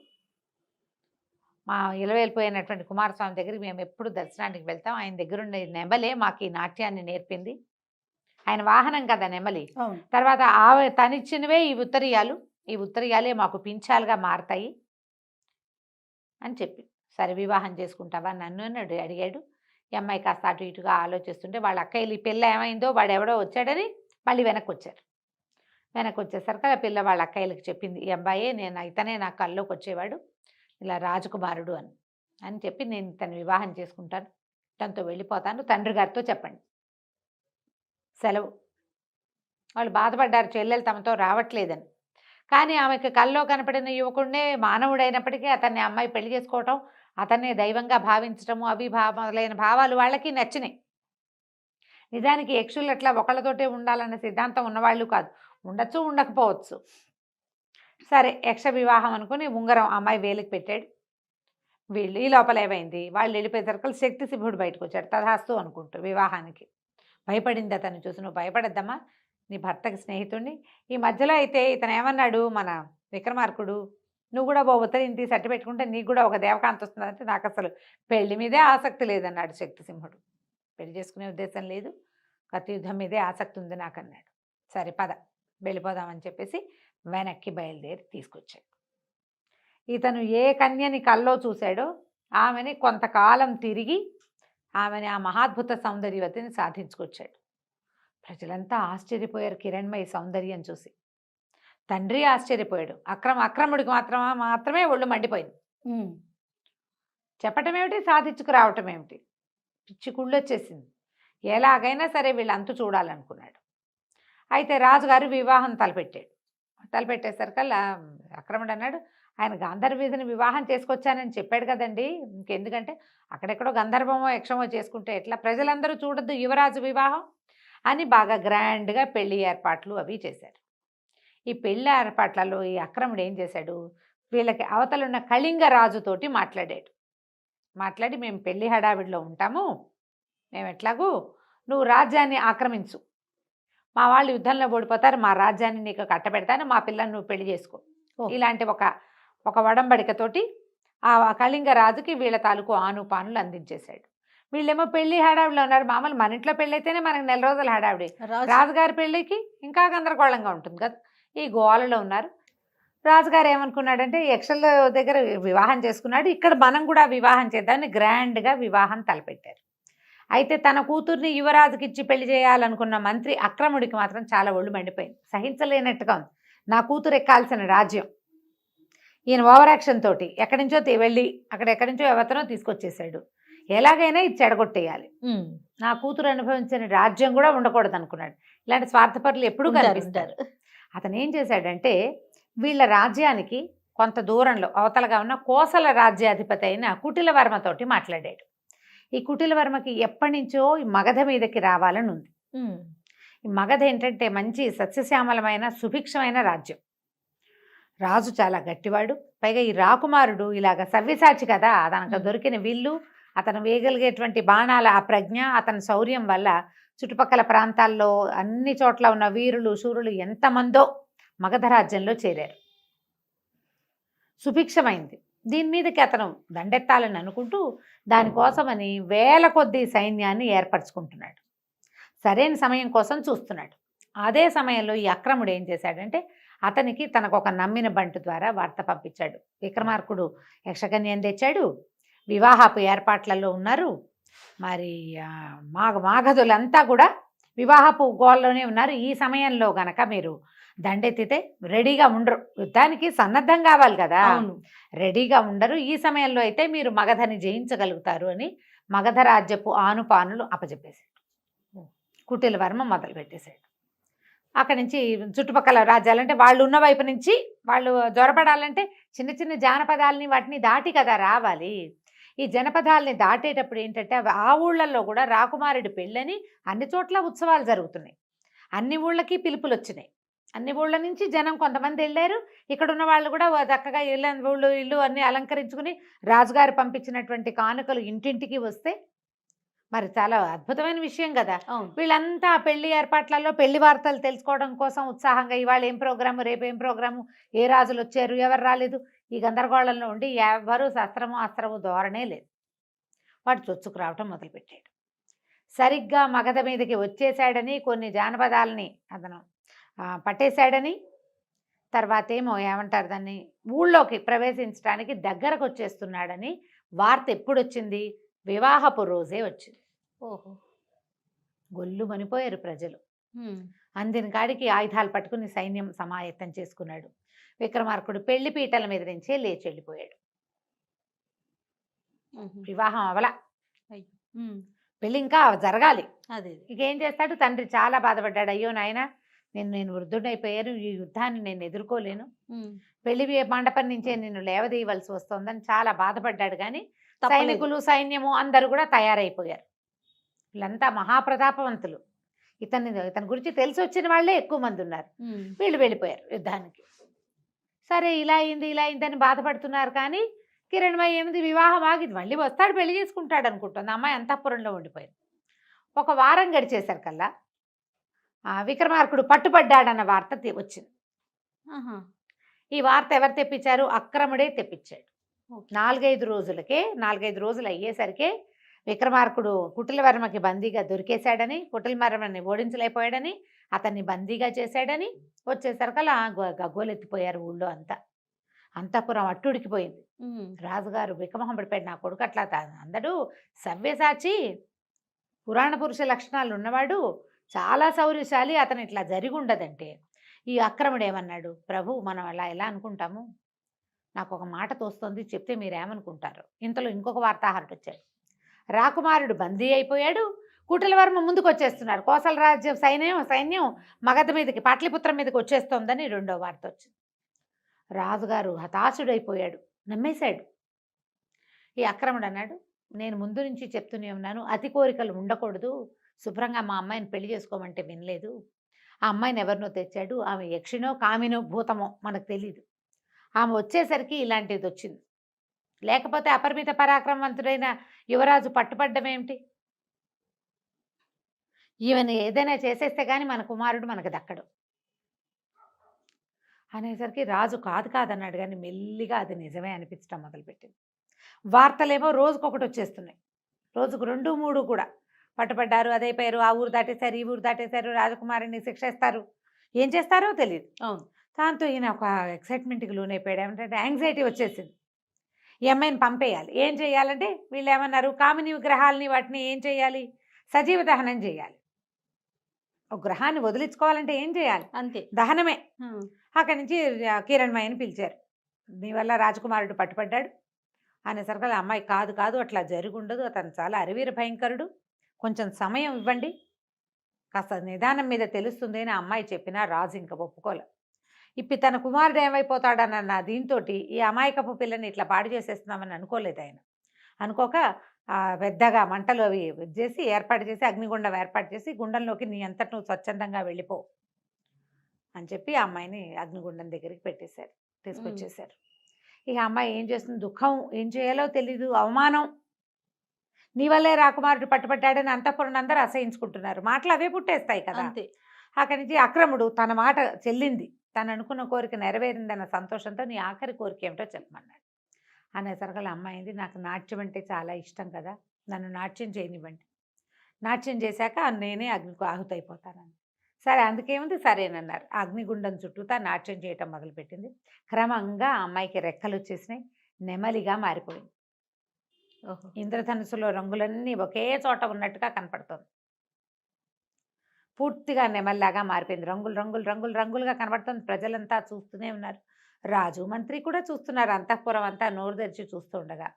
[SPEAKER 2] మా ఇలవేల్పు అయినటువంటి కుమారస్వామి దగ్గరికి మేము ఎప్పుడు దర్శనానికి వెళ్తాం. ఆయన దగ్గరుండే నెమలే మాకు ఈ నాట్యాన్ని నేర్పింది. ఆయన వాహనం కదా నెమలి. తర్వాత తనిచ్చినవే ఈ ఉత్తరీయాలే మాకు పింఛాలుగా మారతాయి అని చెప్పి, సరే వివాహం చేసుకుంటావా నన్ను అని అడిగాడు. ఈ అమ్మాయి కాస్త అటు ఇటుగా ఆలోచిస్తుంటే, వాళ్ళ అక్కయ్యలు ఈ పిల్ల ఏమైందో, వాడెవడో వచ్చాడని మళ్ళీ వెనక్కి వచ్చేసరికి ఆ పిల్ల వాళ్ళ అక్కయ్యలకు చెప్పింది, ఈ అబ్బాయే ఇతనే నా కల్లోకి వచ్చేవాడు, ఇలా రాజకుమారుడు అని చెప్పి, నేను ఇతను వివాహం చేసుకుంటాను, తనతో వెళ్ళిపోతాను, తండ్రి గారితో చెప్పండి, సెలవు. వాళ్ళు బాధపడ్డారు, చెల్లెలు తమతో రావట్లేదని. కానీ ఆమెకు కల్లో కనపడిన యువకుడినే మానవుడైనప్పటికీ అతన్ని అమ్మాయి పెళ్లి చేసుకోవటం, అతన్నే దైవంగా భావించటము, మొదలైన భావాలు వాళ్ళకి నచ్చినాయి. నిజానికి యక్షులు అట్లా ఒకళ్ళతోటే ఉండాలన్న సిద్ధాంతం ఉన్నవాళ్ళు కాదు, ఉండొచ్చు ఉండకపోవచ్చు. సరే యక్ష వివాహం అనుకుని ఉంగరం అమ్మాయి వేలికి పెట్టాడు. వీళ్ళు ఈ లోపల ఏమైంది, వాళ్ళు వెళ్ళిపోయేసరికి శక్తి సింహుడు బయటకు వచ్చాడు, తథాస్తు అనుకుంటూ వివాహానికి. భయపడింది అతను చూసి, నువ్వు భయపడద్దమ్మా, నీ భర్తకి స్నేహితుడిని. ఈ మధ్యలో అయితే ఇతను ఏమన్నాడు, మన విక్రమార్కుడు, నువ్వు కూడా ఉత్తరీయం తీసి అట్టు పెట్టుకుంటే నీకు కూడా ఒక దేవకాంత వస్తుందంటే, నాకు అసలు పెళ్లి మీదే ఆసక్తి లేదన్నాడు శక్తిసింహుడు. పెళ్లి చేసుకునే ఉద్దేశం లేదు, కత్తి యుద్ధం మీదే ఆసక్తి ఉంది నాకు అన్నాడు. సరే పద వెళ్ళిపోదామని చెప్పేసి వెనక్కి బయలుదేరి తీసుకొచ్చాడు. ఇతను ఏ కన్యని కల్లో చూశాడో ఆమెని కొంతకాలం తిరిగి ఆమెని, ఆ మహాద్భుత సౌందర్యవతిని సాధించుకొచ్చాడు. ప్రజలంతా ఆశ్చర్యపోయారు కిరణ్మయి సౌందర్యం చూసి. తండ్రి ఆశ్చర్యపోయాడు. అక్రముడికి మాత్రమే ఒళ్ళు మండిపోయింది. చెప్పటం ఏమిటి, సాధించుకురావటం ఏమిటి, పిచ్చి కుళ్ళొచ్చేసింది. ఎలాగైనా సరే వీళ్ళు అంతు చూడాలనుకున్నాడు. అయితే రాజుగారు వివాహం తలపెట్టేసరికల్లా అక్రముడు అన్నాడు, ఆయన గాంధర్వీధిని వివాహం చేసుకొచ్చానని చెప్పాడు కదండి. ఇంకెందుకంటే అక్కడెక్కడో గంధర్వమో యక్షమో చేసుకుంటే ఎట్లా, ప్రజలందరూ చూడొద్దు యువరాజు వివాహం అని బాగా గ్రాండ్గా పెళ్లి ఏర్పాట్లు అవి చేశారు. ఈ పెళ్లి ఏర్పాట్లలో ఈ అక్రముడు ఏం చేశాడు, వీళ్ళకి అవతలున్న కళింగ రాజుతోటి మాట్లాడి మేము పెళ్లి హడావిడిలో ఉంటాము, మేము ఎట్లాగూ నువ్వు రాజ్యాన్ని ఆక్రమించు, మా వాళ్ళు యుద్ధంలో ఓడిపోతారు, మా రాజ్యాన్ని నీకు కట్టబెడతాను, మా పిల్లని నువ్వు పెళ్లి చేసుకో, ఇలాంటి ఒక వడంబడికతోటి ఆ కళింగ రాజుకి వీళ్ళ తాలూకు ఆనుపానులు అందించేశాడు. వీళ్ళేమో పెళ్లి హడావిడిలో ఉన్నారు. మామూలు మన ఇంట్లో పెళ్ళి అయితేనే మనకు 4 రోజుల హడావిడి, రాజుగారి పెళ్ళికి ఇంకా గందరగోళంగా ఉంటుంది కదా. ఈ గోలలో ఉన్నారు. రాజుగారు ఏమనుకున్నాడంటే యక్షల దగ్గర వివాహం చేసుకున్నాడు, ఇక్కడ మనం కూడా వివాహం చేద్దామని గ్రాండ్గా వివాహం తలపెట్టారు. అయితే తన కూతుర్ని యువరాజుకి ఇచ్చి పెళ్లి చేయాలనుకున్న మంత్రి అక్రముడికి మాత్రం చాలా ఒళ్ళు మండిపోయింది. సహించలేనట్టుగా ఉంది. నా కూతురు ఎక్కాల్సిన రాజ్యం ఈయన ఓవర్ యాక్షన్ తోటి ఎక్కడి నుంచో వెళ్ళి ఎక్కడి నుంచో ఎవతనో తీసుకొచ్చేసాడు. ఎలాగైనా ఇది చెడగొట్టేయాలి, నా కూతురు అనుభవించిన రాజ్యం కూడా ఉండకూడదు అనుకున్నాడు. ఇలాంటి స్వార్థపరులు ఎప్పుడూ కనిపిస్తారు. అతను ఏం చేశాడంటే వీళ్ళ రాజ్యానికి కొంత దూరంలో అవతలగా ఉన్న కోసల రాజ్యాధిపతి అయిన కుటిలవర్మతోటి మాట్లాడాడు. ఈ కుటిలవర్మకి ఎప్పటి నుంచో ఈ మగధ మీదకి రావాలని ఉంది. ఈ మగధ ఏంటంటే మంచి సస్యశ్యామలమైన సుభిక్షమైన రాజ్యం. రాజు చాలా గట్టివాడు, పైగా ఈ రాకుమారుడు ఇలాగ సవ్యసాచి కదా, తనకు దొరికిన విల్లు, అతను వేయగలిగేటువంటి బాణాల ఆ ప్రజ్ఞ, అతని శౌర్యం వల్ల చుట్టుపక్కల ప్రాంతాల్లో అన్ని చోట్ల ఉన్న వీరులు శూరులు ఎంతమందో మగధ రాజ్యంలో చేరారు. సుభిక్షమైంది. దీని మీదకి అతను దండెత్తాలని అనుకుంటూ దానికోసమని వేల కొద్దీ సైన్యాన్ని ఏర్పరచుకుంటున్నాడు. సరైన సమయం కోసం చూస్తున్నాడు. అదే సమయంలో ఈ అక్రముడు ఏం చేశాడంటే అతనికి తనకు ఒక నమ్మిన బంటు ద్వారా వార్త పంపించాడు. విక్రమార్కుడు యక్షకన్యను తెచ్చాడు, వివాహపు ఏర్పాట్లలో ఉన్నారు, మరి మాగధులంతా కూడా వివాహపు గోల్లోనే ఉన్నారు. ఈ సమయంలో గనక మీరు దండెత్తితే రెడీగా ఉండరు, యుద్ధానికి సన్నద్ధం కావాలి కదా, రెడీగా ఉండరు. ఈ సమయంలో అయితే మీరు మగధని జయించగలుగుతారు అని మగధ రాజ్యపు ఆనుపానులు అప్పచెప్పేశాడు. కుటిలవర్మ మొదలుపెట్టేశాడు. అక్కడి నుంచి చుట్టుపక్కల రాజ్యాలంటే వాళ్ళు ఉన్న వైపు నుంచి వాళ్ళు జ్వరపడాలంటే చిన్న చిన్న జానపదాలని వాటిని దాటి కదా రావాలి. ఈ జనపదాలని దాటేటప్పుడు ఏంటంటే ఆ ఊళ్ళల్లో కూడా రాకుమారుడి పెళ్ళని అన్ని చోట్ల ఉత్సవాలు జరుగుతున్నాయి. అన్ని ఊళ్ళకి పిలుపులు వచ్చినాయి. అన్ని ఊళ్ళ నుంచి జనం కొంతమంది వెళ్ళారు. ఇక్కడ ఉన్న వాళ్ళు కూడా చక్కగా ఇల్లు అన్ని అలంకరించుకుని రాజుగారు పంపించినటువంటి కానుకలు ఇంటింటికి వస్తే మరి చాలా అద్భుతమైన విషయం కదా. వీళ్ళంతా పెళ్లి ఏర్పాట్లలో పెళ్లి వార్తలు తెలుసుకోవడం కోసం ఉత్సాహంగా ఇవాళ ఏం ప్రోగ్రాము, రేపు ఏం ప్రోగ్రాము, ఏ రాజులు వచ్చారు, ఎవరు రాలేదు, ఈ గందరగోళంలో ఉండి ఎవరు అస్త్రము ధోరణే లేదు. వాడు చొచ్చుకు రావటం మొదలుపెట్టాడు. సరిగ్గా మగధ మీదకి వచ్చేసాడని, కొన్ని జానపదాలని అతను పట్టేశాడని, తర్వాత ఏమో ఏమంటారు దాన్ని, ఊళ్ళోకి ప్రవేశించడానికి దగ్గరకు వచ్చేస్తున్నాడని వార్త ఎప్పుడు వచ్చింది, వివాహపు రోజే వచ్చింది.
[SPEAKER 1] ఓహో,
[SPEAKER 2] గొల్లు మనిపోయారు ప్రజలు. అందిన కాడికి ఆయుధాలు పట్టుకుని సైన్యం సమాయత్తం చేసుకున్నాడు. విక్రమార్కుడు పెళ్లి పీటల మీద నుంచే లేచి వెళ్ళిపోయాడు. వివాహం అవల, పెళ్ళి ఇంకా జరగాలి. ఇక ఏం చేస్తాడు, తండ్రి చాలా బాధపడ్డాడు. అయ్యో నాయన, నేను వృద్ధుడైపోయాను, ఈ యుద్ధాన్ని నేను ఎదుర్కోలేను, పెళ్లి మండపం నుంచే నిన్ను లేవదీయవలసి వస్తుందని చాలా బాధపడ్డాడు. కానీ సైనికులు సైన్యము అందరూ కూడా తయారైపోయారు. వీళ్ళంతా మహాప్రతాపవంతులు. ఇతని గురించి తెలిసి వచ్చిన వాళ్ళే ఎక్కువ మంది ఉన్నారు. వీళ్ళు వెళ్ళిపోయారు యుద్ధానికి. సరే ఇలా అయిందని బాధపడుతున్నారు. కానీ కిరణ్మయ్య ఏమిది, వివాహం ఆగింది, మళ్ళీ వస్తాడు, పెళ్లి చేసుకుంటాడు అనుకుంటుంది. అమ్మాయి అంతఃపురంలో ఉండిపోయింది. ఒక వారం గడిచేసరికల్లా విక్రమార్కుడు పట్టుబడ్డాడన్న వార్త వచ్చింది. ఈ వార్త ఎవరు తెప్పించారు, అక్రముడే తెప్పించాడు. 4-5 రోజులు అయ్యేసరికి విక్రమార్కుడు కుటిలవర్మకి బందీగా దొరికేశాడని, కుటిలవర్మని ఓడించలేకపోయాడని, అతన్ని బందీగా చేశాడని వచ్చేసరికల్లా గగ్గోలెత్తిపోయారు ఊళ్ళో అంతా. అంతఃపురం అట్టుడికిపోయింది. రాజుగారు వికమహం పడిపోయాడు. నా కొడుకు అట్లా అందరూ సవ్యసాచి, పురాణ పురుష లక్షణాలు ఉన్నవాడు, చాలా శౌర్యశాలి, అతను ఇట్లా జరిగి ఉండదంటే ఈ అక్రముడు ఏమన్నాడు, ప్రభు మనం అలా ఎలా అనుకుంటాము, నాకు ఒక మాట తోస్తుంది, చెప్తే మీరేమనుకుంటారు. ఇంతలో ఇంకొక వార్తాహరుడు వచ్చాడు. రాకుమారుడు బందీ అయిపోయాడు, కుటిలవర్మ ముందుకు వచ్చేస్తున్నారు, కోసల రాజ్యం సైన్యం మగధ మీదకి, పాట్లిపుత్రం మీదకి వచ్చేస్తోందని రెండో వార్త వచ్చింది. రాజుగారు హతాశుడైపోయాడు, నమ్మేశాడు. ఈ ఆక్రమణుడు అన్నాడు, నేను ముందు నుంచి చెప్తూనే ఉన్నాను, అతి కోరికలు ఉండకూడదు, శుభ్రంగా మా అమ్మాయిని పెళ్లి చేసుకోమంటే వినలేదు. ఆ అమ్మాయిని ఎవరినో తెచ్చాడు, ఆమె యక్షినో కామినో భూతమో మనకు తెలీదు. ఆమె వచ్చేసరికి ఇలాంటిది వచ్చింది, లేకపోతే అపరిమిత పరాక్రమవంతుడైన యువరాజు పట్టుపడ్డం ఏమిటి? ఈవెన్ ఏదైనా చేసేస్తే కానీ మన కుమారుడు మనకు దక్కడు అనేసరికి రాజు కాదు కాదన్నాడు, కానీ మెల్లిగా అది నిజమే అనిపించడం మొదలుపెట్టింది. వార్తలేమో రోజుకొకటి వచ్చేస్తున్నాయి, రోజుకు 2, 3 కూడా. పట్టుపడ్డారు, అదైపోయారు, ఆ ఊరు దాటేశారు, ఈ ఊరు దాటేశారు, రాజకుమారుని శిక్షేస్తారు, ఏం చేస్తారో తెలియదు.
[SPEAKER 1] అవును.
[SPEAKER 2] దాంతో ఈయన ఒక ఎక్సైట్మెంట్కి లోనైపోయాడు. ఏమంటే యాంగ్జైటీ వచ్చేసింది, ఈ అమ్మాయిని పంపేయాలి. ఏం చేయాలంటే వీళ్ళు ఏమన్నారు, కామిని విగ్రహాలని వాటిని ఏం చేయాలి, సజీవ దహనం చేయాలి. ఒక గ్రహాన్ని వదిలించుకోవాలంటే ఏం చేయాలి,
[SPEAKER 1] అంతే.
[SPEAKER 2] దహనమే.
[SPEAKER 1] హ్మ్.
[SPEAKER 2] అక్కడి నుంచి కిరణ్మయ్యని పిలిచారు. నీ వల్ల రాజకుమారుడు పట్టుపడ్డాడు అనేసరికి ఆ అమ్మాయి కాదు కాదు అట్లా జరుగుండదు, అతను చాలా అరివీర భయంకరుడు, కొంచెం సమయం ఇవ్వండి, కాస్త నిదానం మీద తెలుస్తుంది అని ఆ అమ్మాయి చెప్పినా రాజు ఇంకా ఒప్పుకోలే. ఇప్పుడు తన కుమారుడు ఏమైపోతాడన్న దీంతో ఈ అమాయకపు పిల్లని ఇట్లా పాడు చేసేస్తున్నామని అనుకోలేదు ఆయన. అనుకోక పెద్దగా మంటలు అవి చేసి ఏర్పాటు చేసి, అగ్నిగుండం ఏర్పాటు చేసి, గుండంలోకి నీ అంతటి నువ్వు స్వచ్ఛందంగా వెళ్ళిపో అని చెప్పి ఆ అమ్మాయిని అగ్నిగుండం దగ్గరికి పెట్టేశారు, తీసుకొచ్చేసారు. ఇక అమ్మాయి ఏం చేస్తుంది, దుఃఖం, ఏం చేయాలో తెలీదు, అవమానం. నీ వల్లే రాకుమారుడు పట్టుబడ్డాడని అంతఃపురం అందరూ అసహించుకుంటున్నారు, మాటలు అవే పుట్టేస్తాయి కదా.
[SPEAKER 1] అంతే.
[SPEAKER 2] అక్కడి నుంచి అక్రముడు తన మాట చెల్లింది, తను అనుకున్న కోరిక నెరవేరిందన్న సంతోషంతో నీ ఆఖరి కోరిక ఏమిటో చెప్పమన్నాడు. అనేసరికి అమ్మాయింది, నాకు నాట్యం అంటే చాలా ఇష్టం కదా, నన్ను నాట్యం చేయనివ్వండి, నాట్యం చేశాక నేనే అగ్నికి ఆహుతైపోతానని. సరే అందుకేముంది సరేనన్నారు. అగ్నిగుండం చుట్టూతా నాట్యం చేయటం మొదలుపెట్టింది. క్రమంగా ఆ అమ్మాయికి రెక్కలు వచ్చేసినాయి, నెమలిగా మారిపోయింది.
[SPEAKER 1] ఓహో.
[SPEAKER 2] ఇంద్రధనుసులో రంగులన్నీ ఒకే చోట ఉన్నట్టుగా కనపడుతుంది, పూర్తిగా నెమల్లాగా మారిపోయింది, రంగులు రంగులు రంగులు రంగులుగా కనబడుతుంది. ప్రజలంతా చూస్తూనే ఉన్నారు, రాజు మంత్రి కూడా చూస్తున్నారు, అంతఃపురం అంతా నోరు తెరిచి చూస్తూ ఉండగా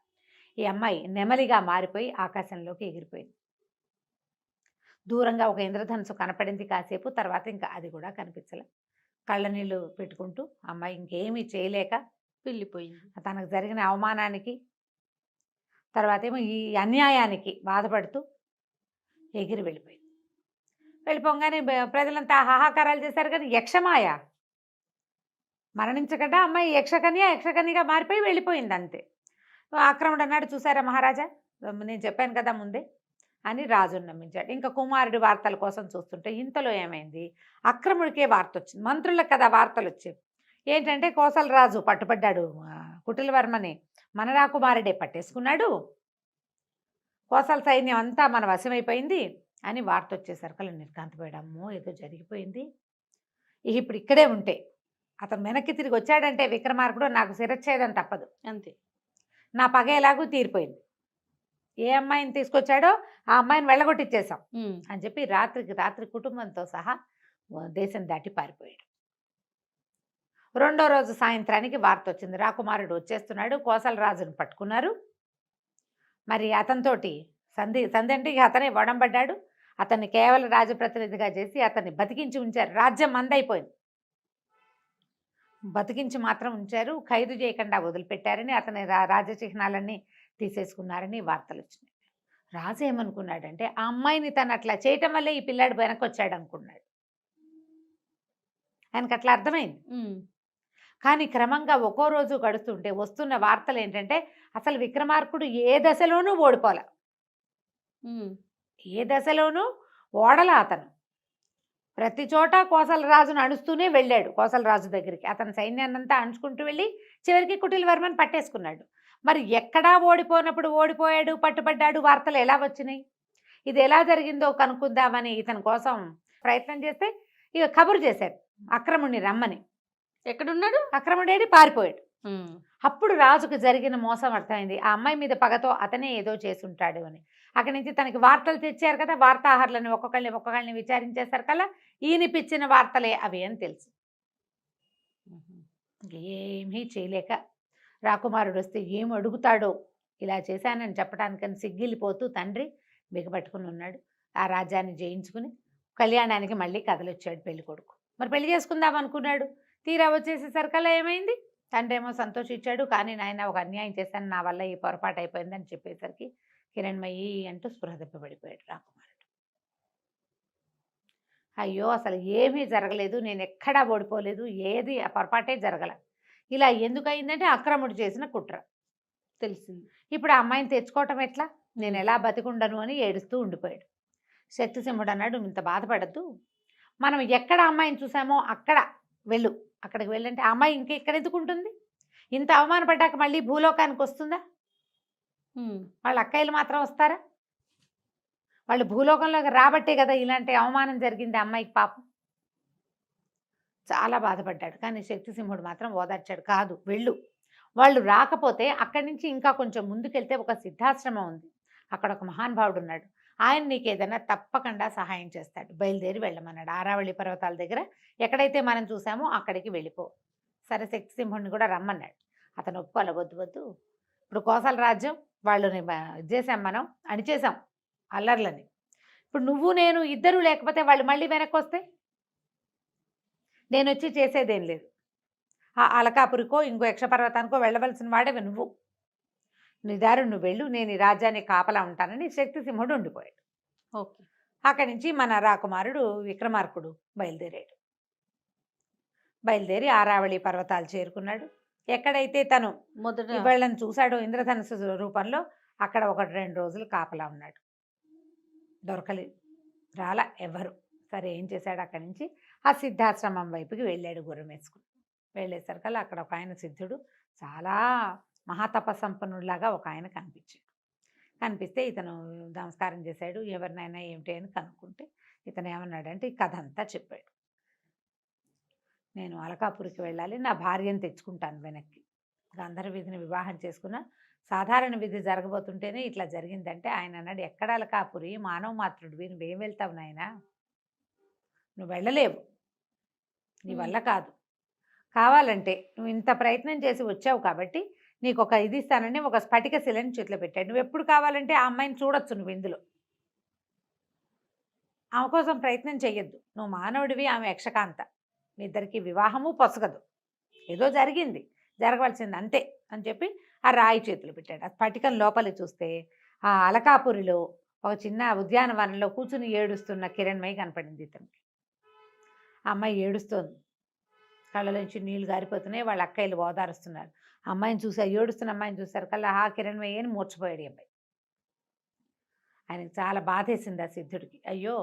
[SPEAKER 2] ఈ అమ్మాయి నెమలిగా మారిపోయి ఆకాశంలోకి ఎగిరిపోయింది. దూరంగా ఒక ఇంద్రధనుసు కనపడింది కాసేపు, తర్వాత ఇంకా అది కూడా కనిపించలే. కళ్ళ నీళ్ళు పెట్టుకుంటూ అమ్మాయి ఇంకేమీ చేయలేక
[SPEAKER 1] వెళ్ళిపోయింది.
[SPEAKER 2] తనకు జరిగిన అవమానానికి, తర్వాత ఏమో ఈ అన్యాయానికి బాధపడుతూ ఎగిరి వెళ్ళిపోయింది. వెళ్ళిపోగానే ప్రజలంతా హాహాకారాలు చేశారు, కానీ యక్షమాయ మరణించకుండా అమ్మాయి యక్షకన్యగా మారిపోయి వెళ్ళిపోయింది అంతే. ఆక్రమణుడు అన్నాడు, చూసారా మహారాజా, నేను చెప్పాను కదా ముందే అని రాజును నమ్మించాడు. ఇంకా కుమారుడి వార్తల కోసం చూస్తుంటే ఇంతలో ఏమైంది, అక్రముడికే వార్త వచ్చింది, మంత్రులకు కదా వార్తలు వచ్చాయి. ఏంటంటే కోసలరాజు పట్టుబడ్డాడు, కుటిలవర్మని మన రాకుమారుడే పట్టేసుకున్నాడు, కోసల సైన్యం అంతా మన వశమైపోయింది అని వార్త వచ్చేసరికి నిర్ఘాంతపోయాడు. అమ్మో ఏదో జరిగిపోయింది, ఇప్పుడు ఇక్కడే ఉంటే అతను వెనక్కి తిరిగి వచ్చాడంటే విక్రమార్కుడు నాకు శిరచ్ఛేదం తప్పదు,
[SPEAKER 1] అంతే,
[SPEAKER 2] నా పగ ఎలాగూ తీరిపోయింది, ఏ అమ్మాయిని తీసుకొచ్చాడో ఆ అమ్మాయిని వెళ్ళగొట్టిచ్చేసాం అని చెప్పి రాత్రికి రాత్రి కుటుంబంతో సహా దేశం దాటి పారిపోయాడు. రెండో రోజు సాయంత్రానికి వార్త వచ్చింది, రాకుమారుడు వచ్చేస్తున్నాడు, కోసలరాజును పట్టుకున్నారు. మరి అతనితోటి సంధి అంటే అతనే వడంబడ్డాడు, అతన్ని కేవలం రాజప్రతినిధిగా చేసి అతన్ని బతికించి ఉంచారు. రాజ్యం మందైపోయింది, బతికించి మాత్రం ఉంచారు, ఖైదు చేయకుండా వదిలిపెట్టారని, అతని రాజచిహ్నాలన్నీ తీసేసుకున్నారని వార్తలు వచ్చినాయి. రాజు ఏమనుకున్నాడంటే ఆ అమ్మాయిని తను అట్లా చేయటం వల్లే ఈ పిల్లాడు వెనక్కి వచ్చాడు అనుకున్నాడు, ఆయనకు అట్లా అర్థమైంది. కానీ క్రమంగా ఒక్కో రోజు గడుస్తుంటే వస్తున్న వార్తలు ఏంటంటే అసలు విక్రమార్కుడు ఏ దశలోనూ ఓడిపోలే, ఏ దశలోనూ ఓడలా, అతను ప్రతి చోట కోసలరాజును అణుస్తూనే వెళ్ళాడు. కోసలరాజు దగ్గరికి అతని సైన్యాన్నంతా అణుచుకుంటూ వెళ్ళి చివరికి కుటిలవర్మని పట్టేసుకున్నాడు. మరి ఎక్కడా ఓడిపోయినప్పుడు ఓడిపోయాడు, పట్టుబడ్డాడు వార్తలు ఎలా వచ్చినాయి, ఇది ఎలా జరిగిందో కనుక్కుందామని ఇతని కోసం ప్రయత్నం చేస్తే ఇక కబురు చేశారు అక్రముడిని రమ్మని.
[SPEAKER 1] ఎక్కడున్నాడు
[SPEAKER 2] అక్రముడేడి పారిపోయాడు. అప్పుడు రాజుకు జరిగిన మోసం అర్థమైంది, ఆ అమ్మాయి మీద పగతో అతనే ఏదో చేసుంటాడు అని. అక్కడి నుంచి తనకి వార్తలు తెచ్చారు కదా, వార్తాహరులను ఒక్కొక్కరిని విచారించేశారు కదా, ఈయనిపిచ్చిన వార్తలే అవి అని తెలుసు. ఏమీ చేయలేక రాకుమారుడు వస్తే ఏం అడుగుతాడో, ఇలా చేశానని చెప్పడానికని సిగ్గిలిపోతూ తండ్రి బిగపట్టుకుని ఉన్నాడు. ఆ రాజ్యాన్ని జయించుకుని కళ్యాణానికి మళ్ళీ కథలొచ్చాడు పెళ్లి కొడుకు. మరి పెళ్లి చేసుకుందాం అనుకున్నాడు, తీరా వచ్చేసేసరికల్లా ఏమైంది, తండ్రి ఏమో సంతోషించాడు. కానీ నాయన ఒక అన్యాయం చేశాను, నా వల్ల ఈ పొరపాటు అయిపోయిందని చెప్పేసరికి కిరణ్మయి అంటూ స్పృహ తప్పిపడిపోయాడు రాకుమారుడు. అయ్యో అసలు ఏమీ జరగలేదు, నేను ఎక్కడా ఓడిపోలేదు, ఏది ఆ పొరపాటే జరగల, ఇలా ఎందుకు అయిందంటే అక్రముడు చేసిన కుట్ర
[SPEAKER 1] తెలిసింది.
[SPEAKER 2] ఇప్పుడు ఆ అమ్మాయిని తెచ్చుకోవటం ఎట్లా, నేను ఎలా బతికుండను అని ఏడుస్తూ ఉండిపోయాడు. శక్తిసింహుడు అన్నాడు, ఇంత బాధపడద్దు, మనం ఎక్కడ అమ్మాయిని చూసామో అక్కడ వెళ్ళు, అక్కడికి వెళ్ళంటే ఆ అమ్మాయి ఇంకా ఇక్కడ ఎందుకు ఉంటుంది, ఇంత అవమానపడ్డాక మళ్ళీ భూలోకానికి వస్తుందా, వాళ్ళ అక్కయ్యలు మాత్రం వస్తారా, వాళ్ళు భూలోకంలోకి రాబట్టే కదా ఇలాంటి అవమానం జరిగింది ఆ అమ్మాయికి పాపం. చాలా బాధపడ్డాడు. కానీ శక్తిసింహుడు మాత్రం ఓదార్చాడు, కాదు వెళ్ళు, వాళ్ళు రాకపోతే అక్కడి నుంచి ఇంకా కొంచెం ముందుకెళ్తే ఒక సిద్ధాశ్రమం ఉంది, అక్కడ ఒక మహానుభావుడు ఉన్నాడు, ఆయన నీకు ఏదైనా తప్పకుండా సహాయం చేస్తాడు, బయలుదేరి వెళ్ళమన్నాడు. ఆరావళి పర్వతాల దగ్గర ఎక్కడైతే మనం చూసామో అక్కడికి వెళ్ళిపో. సరే శక్తిసింహుడిని కూడా రమ్మన్నాడు. అతను ఒప్పుకోవాలి, వద్దు వద్దు, ఇప్పుడు కోసల రాజ్యం వాళ్ళని చేసాం, మనం అణిచేసాం అల్లర్లని, ఇప్పుడు నువ్వు నేను ఇద్దరు లేకపోతే వాళ్ళు మళ్ళీ వెనక్కి వస్తే నేను వచ్చి చేసేదేం లేదు, ఆ అలకాపురికో ఇంకో యక్షపర్వతానికో వెళ్ళవలసిన వాడేవి నువ్వు, నీ దారి నువ్వు వెళ్ళు, నేను ఈ రాజ్యాన్ని కాపలా ఉంటానని శక్తిసింహుడు ఉండిపోయాడు.
[SPEAKER 1] ఓకే.
[SPEAKER 2] అక్కడి నుంచి మన రాకుమారుడు విక్రమార్కుడు బయలుదేరి ఆరావళి పర్వతాలు చేరుకున్నాడు. ఎక్కడైతే తను
[SPEAKER 1] మొదట
[SPEAKER 2] వీళ్ళని చూశాడో ఇంద్రధనుసు రూపంలో అక్కడ 1-2 రోజులు కాపలా ఉన్నాడు. దొరకలేదు, రాలా ఎవ్వరు. సరే ఏం చేశాడు, అక్కడి నుంచి ఆ సిద్ధాశ్రమం వైపుకి వెళ్ళాడు గుర్రం వేసుకుని. వెళ్ళేసరికల్లా అక్కడ ఒక ఆయన సిద్ధుడు, చాలా మహాతపసంపన్నుడిలాగా ఒక ఆయన కనిపిస్తే ఇతను నమస్కారం చేశాడు. ఎవరినైనా ఏమిటి అని కనుక్కుంటే ఇతను ఏమన్నాడంటే ఈ కథ అంతా చెప్పాడు. నేను అలకాపురికి వెళ్ళాలి, నా భార్యను తెచ్చుకుంటాను వెనక్కి, గాంధర్వ విధిని వివాహం చేసుకున్న సాధారణ విధి జరగబోతుంటేనే ఇట్లా జరిగిందంటే ఆయన అన్నాడు, ఎక్కడ అలకాపురి, మానవ మాత్రుడివి, నువ్వేం వెళ్తావు నాయనా, నువ్వు వెళ్ళలేవు, నీ వల్ల కాదు, కావాలంటే నువ్వు ఇంత ప్రయత్నం చేసి వచ్చావు కాబట్టి నీకు ఒక ఇది ఇస్తానని ఒక స్ఫటిక శిలని చేతిలో పెట్టాడు, నువ్వు ఎప్పుడు కావాలంటే ఆ అమ్మాయిని చూడొచ్చు, నువ్వు ఇందులో ఆమె కోసం ప్రయత్నం చెయ్యొద్దు, నువ్వు మానవుడివి, ఆమె యక్షకాంత, మీ ఇద్దరికి వివాహము పొసగదు, ఏదో జరిగింది, జరగవలసింది అంతే అని చెప్పి ఆ రాయి చేతులు పెట్టాడు. ఆ స్ఫటికం లోపలి చూస్తే ఆ అలకాపురిలో ఒక చిన్న ఉద్యానవనంలో కూర్చుని ఏడుస్తున్న కిరణ్మయి కనపడింది ఇతనికి. ఆ అమ్మాయి ఏడుస్తోంది, కళ్ళలోంచి నీళ్లు గారిపోతున్నాయి, వాళ్ళ అక్కయ్యలు ఓదారుస్తున్నారు. అమ్మాయిని చూసారు, ఏడుస్తున్న అమ్మాయిని చూసారు కల్లా ఆ కిరణ్మయ్య అని మూర్చిపోయాడు అబ్బాయి. ఆయనకు చాలా బాధేసింది ఆ సిద్ధుడికి, అయ్యో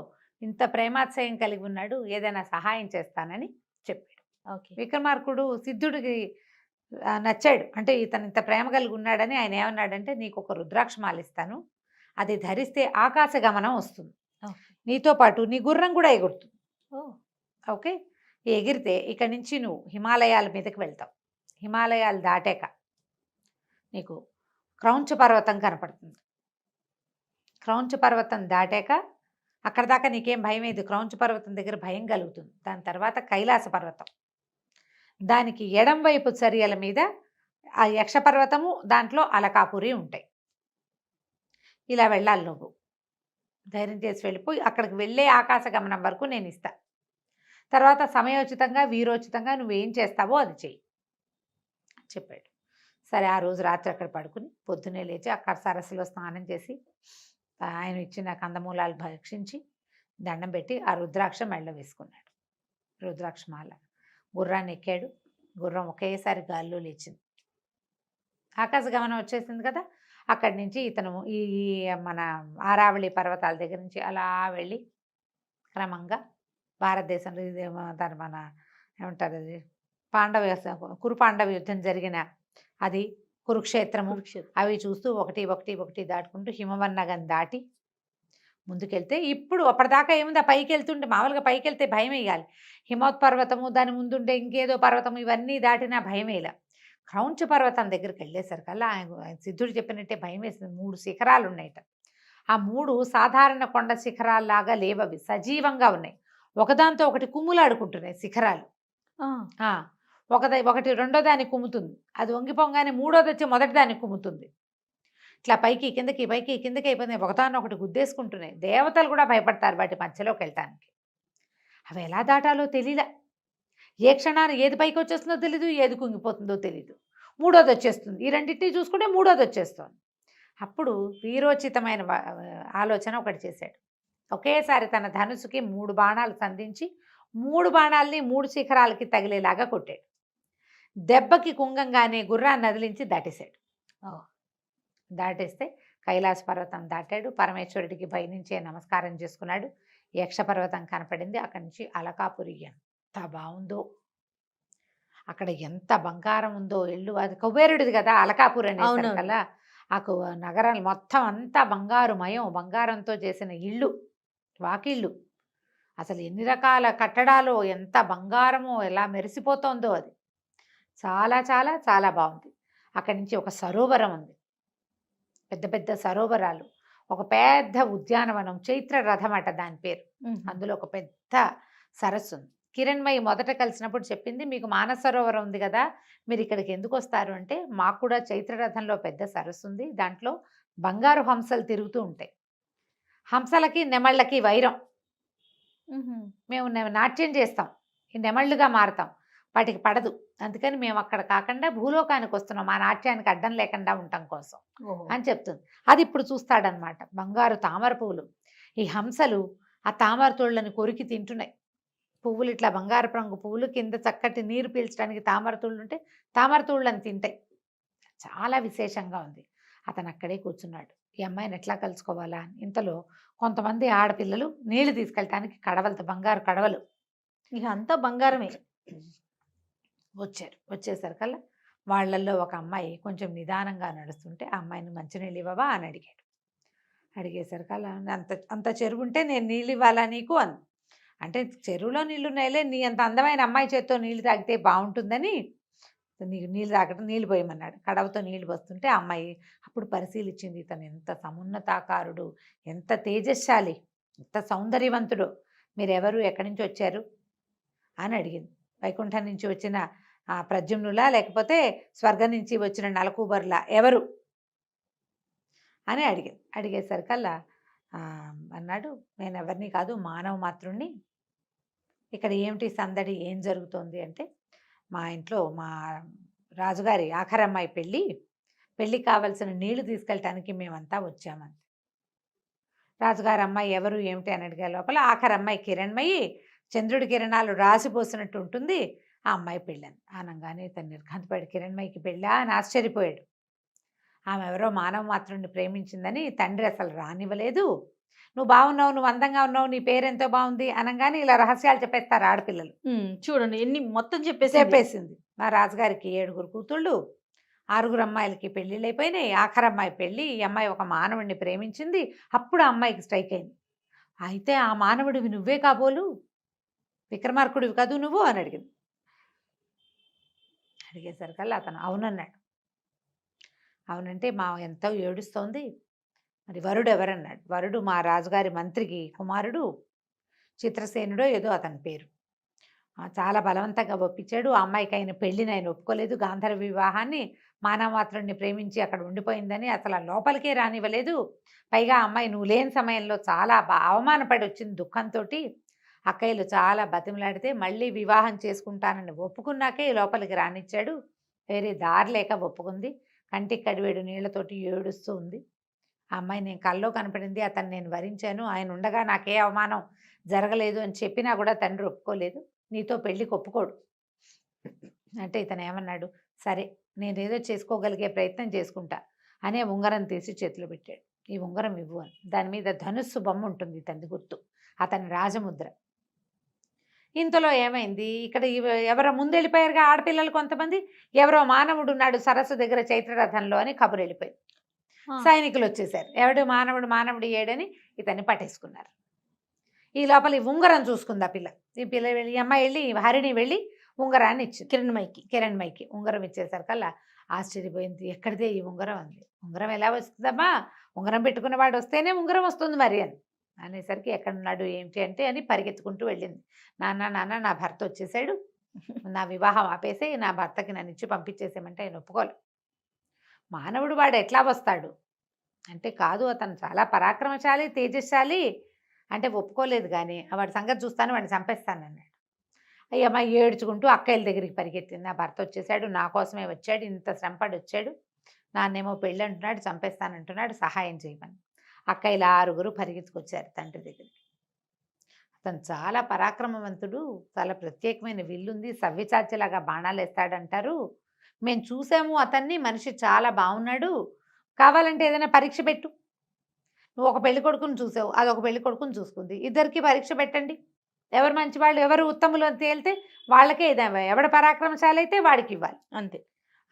[SPEAKER 2] ఇంత ప్రేమాశ్రయం కలిగి ఉన్నాడు, ఏదైనా సహాయం చేస్తానని చెప్పాడు.
[SPEAKER 1] ఓకే.
[SPEAKER 2] విక్రమార్కుడు సిద్ధుడికి నచ్చాడు, అంటే ఇతను ఇంత ప్రేమ కలిగి ఉన్నాడని ఆయన ఏమన్నాడంటే, నీకు ఒక రుద్రాక్షమాల ఇస్తాను, అది ధరిస్తే ఆకాశ గమనం వస్తుంది, నీతో పాటు నీ గుర్రం కూడా ఎగురుతుంది. ఓకే, ఎగిరితే ఇక్కడి నుంచి నువ్వు హిమాలయాల మీదకి వెళ్తావు, హిమాలయాలు దాటాక నీకు క్రౌంచ పర్వతం కనపడుతుంది, క్రౌంచ పర్వతం దాటాక అక్కడ దాకా నీకేం భయం లేదు, క్రౌంచ పర్వతం దగ్గర భయం కలుగుతుంది. దాని తర్వాత కైలాస పర్వతం, దానికి ఎడం వైపు చర్యల మీద ఆ యక్షపర్వతము, దాంట్లో అలకాపురి ఉంటాయి. ఇలా వెళ్ళాలి, నువ్వు ధైర్యం చేసి వెళ్ళిపోయి అక్కడికి వెళ్ళే ఆకాశ గమనం వరకు నేను ఇస్తా, తర్వాత సమయోచితంగా వీరోచితంగా నువ్వేం చేస్తావో అది చెయ్యి చెప్పాడు. సరే ఆ రోజు రాత్రి అక్కడ పడుకుని పొద్దునే లేచి అక్కడ సరస్సులో స్నానం చేసి ఆయన ఇచ్చిన కందమూలాలు భక్షించి దండం పెట్టి ఆ రుద్రాక్ష మెళ్ళ వేసుకున్నాడు. రుద్రాక్షమాల గుర్రాన్ని ఎక్కాడు, గుర్రం ఒకేసారి గాల్లో లేచింది, ఆకాశ గమనం వచ్చేసింది కదా. అక్కడి నుంచి ఇతను ఈ మన ఆరావళి పర్వతాల దగ్గర నుంచి అలా వెళ్ళి క్రమంగా భారతదేశంలో దాని మన ఏమంటారు అది కురు పాండవ యుద్ధం జరిగిన అది కురుక్షేత్రము, అవి చూస్తూ ఒకటి దాటుకుంటూ హిమవన్నగం దాటి ముందుకెళ్తే, ఇప్పుడు అప్పటిదాకా ఏముంది, ఆ పైకి వెళ్తుంటే మామూలుగా పైకి వెళ్తే భయం వేయాలి, హిమోత్పర్వతము దాని ముందుండే ఇంకేదో పర్వతము ఇవన్నీ దాటినా భయం వేయాలి. క్రౌంచ పర్వతం దగ్గరికి వెళ్ళేసరికల్లా ఆయన సిద్ధుడు చెప్పినట్టే భయం వేసింది. 3 శిఖరాలు ఉన్నాయట, ఆ 3 సాధారణ కొండ శిఖరాల్లాగా లేవవి, సజీవంగా ఉన్నాయి, ఒకదాంతో ఒకటి కుమ్ములాడుకుంటున్నాయి శిఖరాలు. ఒకటి రెండో దాన్ని కుమ్ముతుంది, అది వంగిపోగానే మూడోది వచ్చి మొదటి దాన్ని కుమ్ముతుంది, ఇట్లా పైకి కిందకి పైకి కిందకి అయిపోయినాయి, ఒకదాన్ని ఒకటి గుద్దేసుకుంటున్నాయి. దేవతలు కూడా భయపడతారు వాటి మధ్యలోకి వెళ్ళటానికి. అవి ఎలా దాటాలో తెలియలే. ఏ క్షణాన ఏది పైకి వచ్చేస్తుందో తెలీదు, ఏది కుంగిపోతుందో తెలీదు. మూడోది వచ్చేస్తుంది. ఈ రెండింటిని చూసుకుంటే మూడోది వచ్చేస్తుంది. అప్పుడు వీరోచితమైన ఆలోచన ఒకటి చేశాడు. ఒకేసారి తన ధనుసుకి 3 బాణాలు సంధించి 3 బాణాలని 3 శిఖరాలకి తగిలేలాగా కొట్టాడు. దెబ్బకి కుంగంగానే గుర్రాన్ని నదిలించి దాటేశాడు. దాటేస్తే కైలాస పర్వతం దాటాడు. పరమేశ్వరుడికి పైనుంచే నమస్కారం చేసుకున్నాడు. యక్ష పర్వతం కనపడింది. అక్కడి నుంచి అలకాపురి ఎంత బాగుందో, అక్కడ ఎంత బంగారం ఉందో, ఇల్లు అది కుబేరుడిది కదా అలకాపురి అనేసరికల్లా ఆ నగరాలు మొత్తం అంతా బంగారుమయం, బంగారంతో చేసిన ఇళ్ళు, వాకిళ్ళు, అసలు ఎన్ని రకాల కట్టడాలు, ఎంత బంగారమో, ఎలా మెరిసిపోతోందో అది. చాలా చాలా చాలా బాగుంది. అక్కడి నుంచి ఒక సరోవరం ఉంది, పెద్ద పెద్ద సరోవరాలు, ఒక పెద్ద ఉద్యానవనం, చైత్ర రథం అట దాని పేరు. అందులో ఒక పెద్ద సరస్సు ఉంది. కిరణ్మయి మొదట కలిసినప్పుడు చెప్పింది, మీకు మానస సరోవరం ఉంది కదా, మీరు ఇక్కడికి ఎందుకు వస్తారు అంటే, మాకు కూడా చైత్రరథంలో పెద్ద సరస్సు ఉంది, దాంట్లో బంగారు హంసలు తిరుగుతూ ఉంటాయి. హంసలకి నెమళ్ళకి వైరం, మేము నాట్యం చేస్తాం, ఈ నెమళ్ళుగా మారుతాం, వాటికి పడదు, అందుకని మేము అక్కడ కాకుండా భూలోకానికి వస్తున్నాం, మా నాట్యానికి అడ్డం లేకుండా ఉండటం కోసం అని చెప్తుంది. అది ఇప్పుడు చూస్తాడనమాట. బంగారు తామర పువ్వులు, ఈ హంసలు ఆ తామర తోళ్ళని కొరికి తింటున్నాయి. పువ్వులు ఇట్లా బంగారు రంగు పువ్వులు, కింద చక్కటి నీరు పీల్చడానికి తామర తూళ్ళు ఉంటే తామర తూళ్ళని తింటాయి. చాలా విశేషంగా ఉంది. అతను అక్కడే కూర్చున్నాడు. ఈ అమ్మాయిని ఎట్లా కలుసుకోవాలా అని. ఇంతలో కొంతమంది ఆడపిల్లలు నీళ్లు తీసుకెళ్ళటానికి కడవలతో, బంగారు కడవలు,
[SPEAKER 1] ఇక అంతా బంగారమే,
[SPEAKER 2] వచ్చారు. వచ్చేసరికల్లా వాళ్ళల్లో ఒక అమ్మాయి కొంచెం నిదానంగా నడుస్తుంటే, ఆ అమ్మాయిని మంచినీళ్ళు ఇవ్వవా అని అడిగాడు. అడిగేసరికల్లా అంత చెరువు ఉంటే నేను నీళ్ళు ఇవ్వాలా నీకు అని. అంటే చెరువులో నీళ్ళు ఉన్నాయిలే, నీ అంత అందమైన అమ్మాయి చేత్తో నీళ్ళు తాగితే బాగుంటుందని నీకు నీళ్ళు తాగటం, నీళ్ళు పోయమన్నాడు. కడవతో నీళ్ళు పోస్తుంటే ఆ అమ్మాయి అప్పుడు పరిశీలించింది, ఇతను ఎంత సమున్నతాకారుడు, ఎంత తేజస్శాలి, ఎంత సౌందర్యవంతుడు, మీరెవరు, ఎక్కడి నుంచి వచ్చారు అని అడిగింది. వైకుంఠం నుంచి వచ్చిన ప్రద్యుమ్నులా, లేకపోతే స్వర్గం నుంచి వచ్చిన నలకూబర్లా, ఎవరు అని అడిగింది. అడిగేసరికల్లా అన్నాడు, నేను ఎవరిని కాదు, మానవ మాత్రుణ్ణి. ఇక్కడ ఏమిటి సందడి, ఏం జరుగుతోంది అంటే, మా ఇంట్లో మా రాజుగారి ఆఖరమ్మాయి పెళ్ళికి కావలసిన నీళ్లు తీసుకెళ్ళటానికి మేమంతా వచ్చామంతే. రాజుగారి అమ్మాయి ఎవరు ఏమిటి అని అడిగే లోపల ఆఖరమ్మాయి కిరణ్మయి, చంద్రుడి కిరణాలు రాసిపోసినట్టు ఉంటుంది ఆ అమ్మాయి పెళ్ళని అనగానే తను నిర్ఘాంతపడి, కిరణ్మయికి పెళ్ళా అని ఆశ్చర్యపోయాడు. ఆమె ఎవరో మానవ మాత్రుడిని ప్రేమించిందని తండ్రి అసలు రానివ్వలేదు. నువ్వు బాగున్నావు, నువ్వు అందంగా ఉన్నావు, నీ పేరెంతో బాగుంది అనగానే ఇలా రహస్యాలు చెప్పేస్తారు ఆడపిల్లలు.
[SPEAKER 1] చూడండి ఎన్ని మొత్తం
[SPEAKER 2] చెప్పేసింది. మా రాజుగారికి 7 కూతుళ్ళు, 6 అమ్మాయిలకి పెళ్ళిళ్ళు అయిపోయినాయి, ఆఖరి అమ్మాయి పెళ్ళి, ఈ అమ్మాయి ఒక మానవుడిని ప్రేమించింది. అప్పుడు ఆ అమ్మాయికి స్ట్రైక్ అయింది. అయితే ఆ మానవుడివి నువ్వే కాబోలు, విక్రమార్కుడివి కాదు నువ్వు అని అడిగింది. అడిగేసరికల్లా అతను అవునన్నాడు. అవునంటే మా ఎంతో ఏడుస్తోంది, మరి వరుడు ఎవరన్నాడు. వరుడు మా రాజుగారి మంత్రికి కుమారుడు, చిత్రసేనుడో ఏదో అతని పేరు. చాలా బలవంతంగా ఒప్పించాడు. ఆ అమ్మాయికి ఆయన పెళ్ళిని ఆయన ఒప్పుకోలేదు. గాంధర్వ వివాహాన్ని, మానవమాత్రుడిని ప్రేమించి అక్కడ ఉండిపోయిందని అసలు లోపలికే రానివ్వలేదు. పైగా అమ్మాయి నువ్వు లేని సమయంలో చాలా అవమానపడి వచ్చింది దుఃఖంతో. అక్కయ్యలు చాలా బతిమలాడితే మళ్ళీ వివాహం చేసుకుంటానని ఒప్పుకున్నాకే లోపలికి రానిచ్చాడు. వేరే దారి లేక ఒప్పుకుంది. కంటికి కడివేడు నీళ్లతోటి ఏడుస్తూ ఉంది. ఆ అమ్మాయి నేను కల్లో కనపడింది, అతను నేను వరించాను, ఆయన ఉండగా నాకే అవమానం జరగలేదు అని చెప్పినా కూడా తండ్రి ఒప్పుకోలేదు, నీతో పెళ్ళికి ఒప్పుకోడు అంటే ఇతను ఏమన్నాడు, సరే నేనేదో చేసుకోగలిగే ప్రయత్నం చేసుకుంటా అనే ఉంగరం తీసి చేతిలో పెట్టాడు. ఈ ఉంగరం ఇవ్వు అని. దాని మీద ధనుస్సు బొమ్మ ఉంటుంది, తండ్రి గుర్తు, అతని రాజముద్ర. ఇంతలో ఏమైంది, ఇక్కడ ఎవరో ముందు వెళ్ళిపోయారుగా ఆడపిల్లలు కొంతమంది, ఎవరో మానవుడు ఉన్నాడు సరస్సు దగ్గర చైత్రరథంలో అని కబురు వెళ్ళిపోయింది. సైనికులు వచ్చేసారు. ఎవడు మానవుడు ఏడని ఇతన్ని పట్టేసుకున్నారు. ఈ లోపల ఈ ఉంగరం చూసుకుంది ఆ పిల్ల. ఈ అమ్మాయి వెళ్ళి, హరిణి వెళ్ళి ఉంగరాన్ని ఇచ్చింది కిరణ్మయికి. ఉంగరం ఇచ్చేసరికల్లా ఆశ్చర్యపోయింది. ఎక్కడిదే ఈ ఉంగరం అంది. ఉంగరం ఎలా వస్తుందమ్మా, ఉంగరం పెట్టుకున్నవాడు వస్తేనే ఉంగరం వస్తుంది మరి అని అనేసరికి ఎక్కడున్నాడు ఏమిటి అంటే అని పరిగెత్తుకుంటూ వెళ్ళింది. నాన్న నా భర్త వచ్చేసాడు, నా వివాహం ఆపేసి నా భర్తకి నన్ను ఇచ్చి పంపించేసేమంటే ఆయన ఒప్పుకోలేదు. మానవుడు వాడు ఎట్లా వస్తాడు అంటే, కాదు అతను చాలా పరాక్రమశాలి, తేజస్శాలి అంటే ఒప్పుకోలేదు. కానీ వాడి సంగతి చూస్తాను, వాడిని చంపేస్తానన్నాడు. ఈ అమ్మాయి ఏడ్చుకుంటూ అక్కయ్యల దగ్గరికి పరిగెత్తింది. నా భర్త వచ్చేసాడు, నా కోసమే వచ్చాడు, ఇంత శ్రమపడి వచ్చాడు, నాన్నేమో పెళ్ళి అంటున్నాడు, చంపేస్తానంటున్నాడు, సహాయం చేయమని. అక్కయ్యలు 6 పరిగెత్తుకొచ్చారు తండ్రి దగ్గరికి. అతను చాలా పరాక్రమవంతుడు, చాలా ప్రత్యేకమైన విల్లుంది, సవ్యచాచిలాగా బాణాలు వేస్తాడంటారు, మేము చూసాము అతన్ని, మనిషి చాలా బాగున్నాడు, కావాలంటే ఏదైనా పరీక్ష పెట్టు, నువ్వు ఒక పెళ్లి కొడుకుని చూసావు, అదొక పెళ్లి కొడుకుని చూసుకుంది, ఇద్దరికి పరీక్ష పెట్టండి, ఎవరు మంచివాళ్ళు ఎవరు ఉత్తములు అని తేలితే వాళ్ళకే ఇదే, ఎవడ పరాక్రమశాలి అయితే వాడికి ఇవ్వాలి
[SPEAKER 1] అంతే.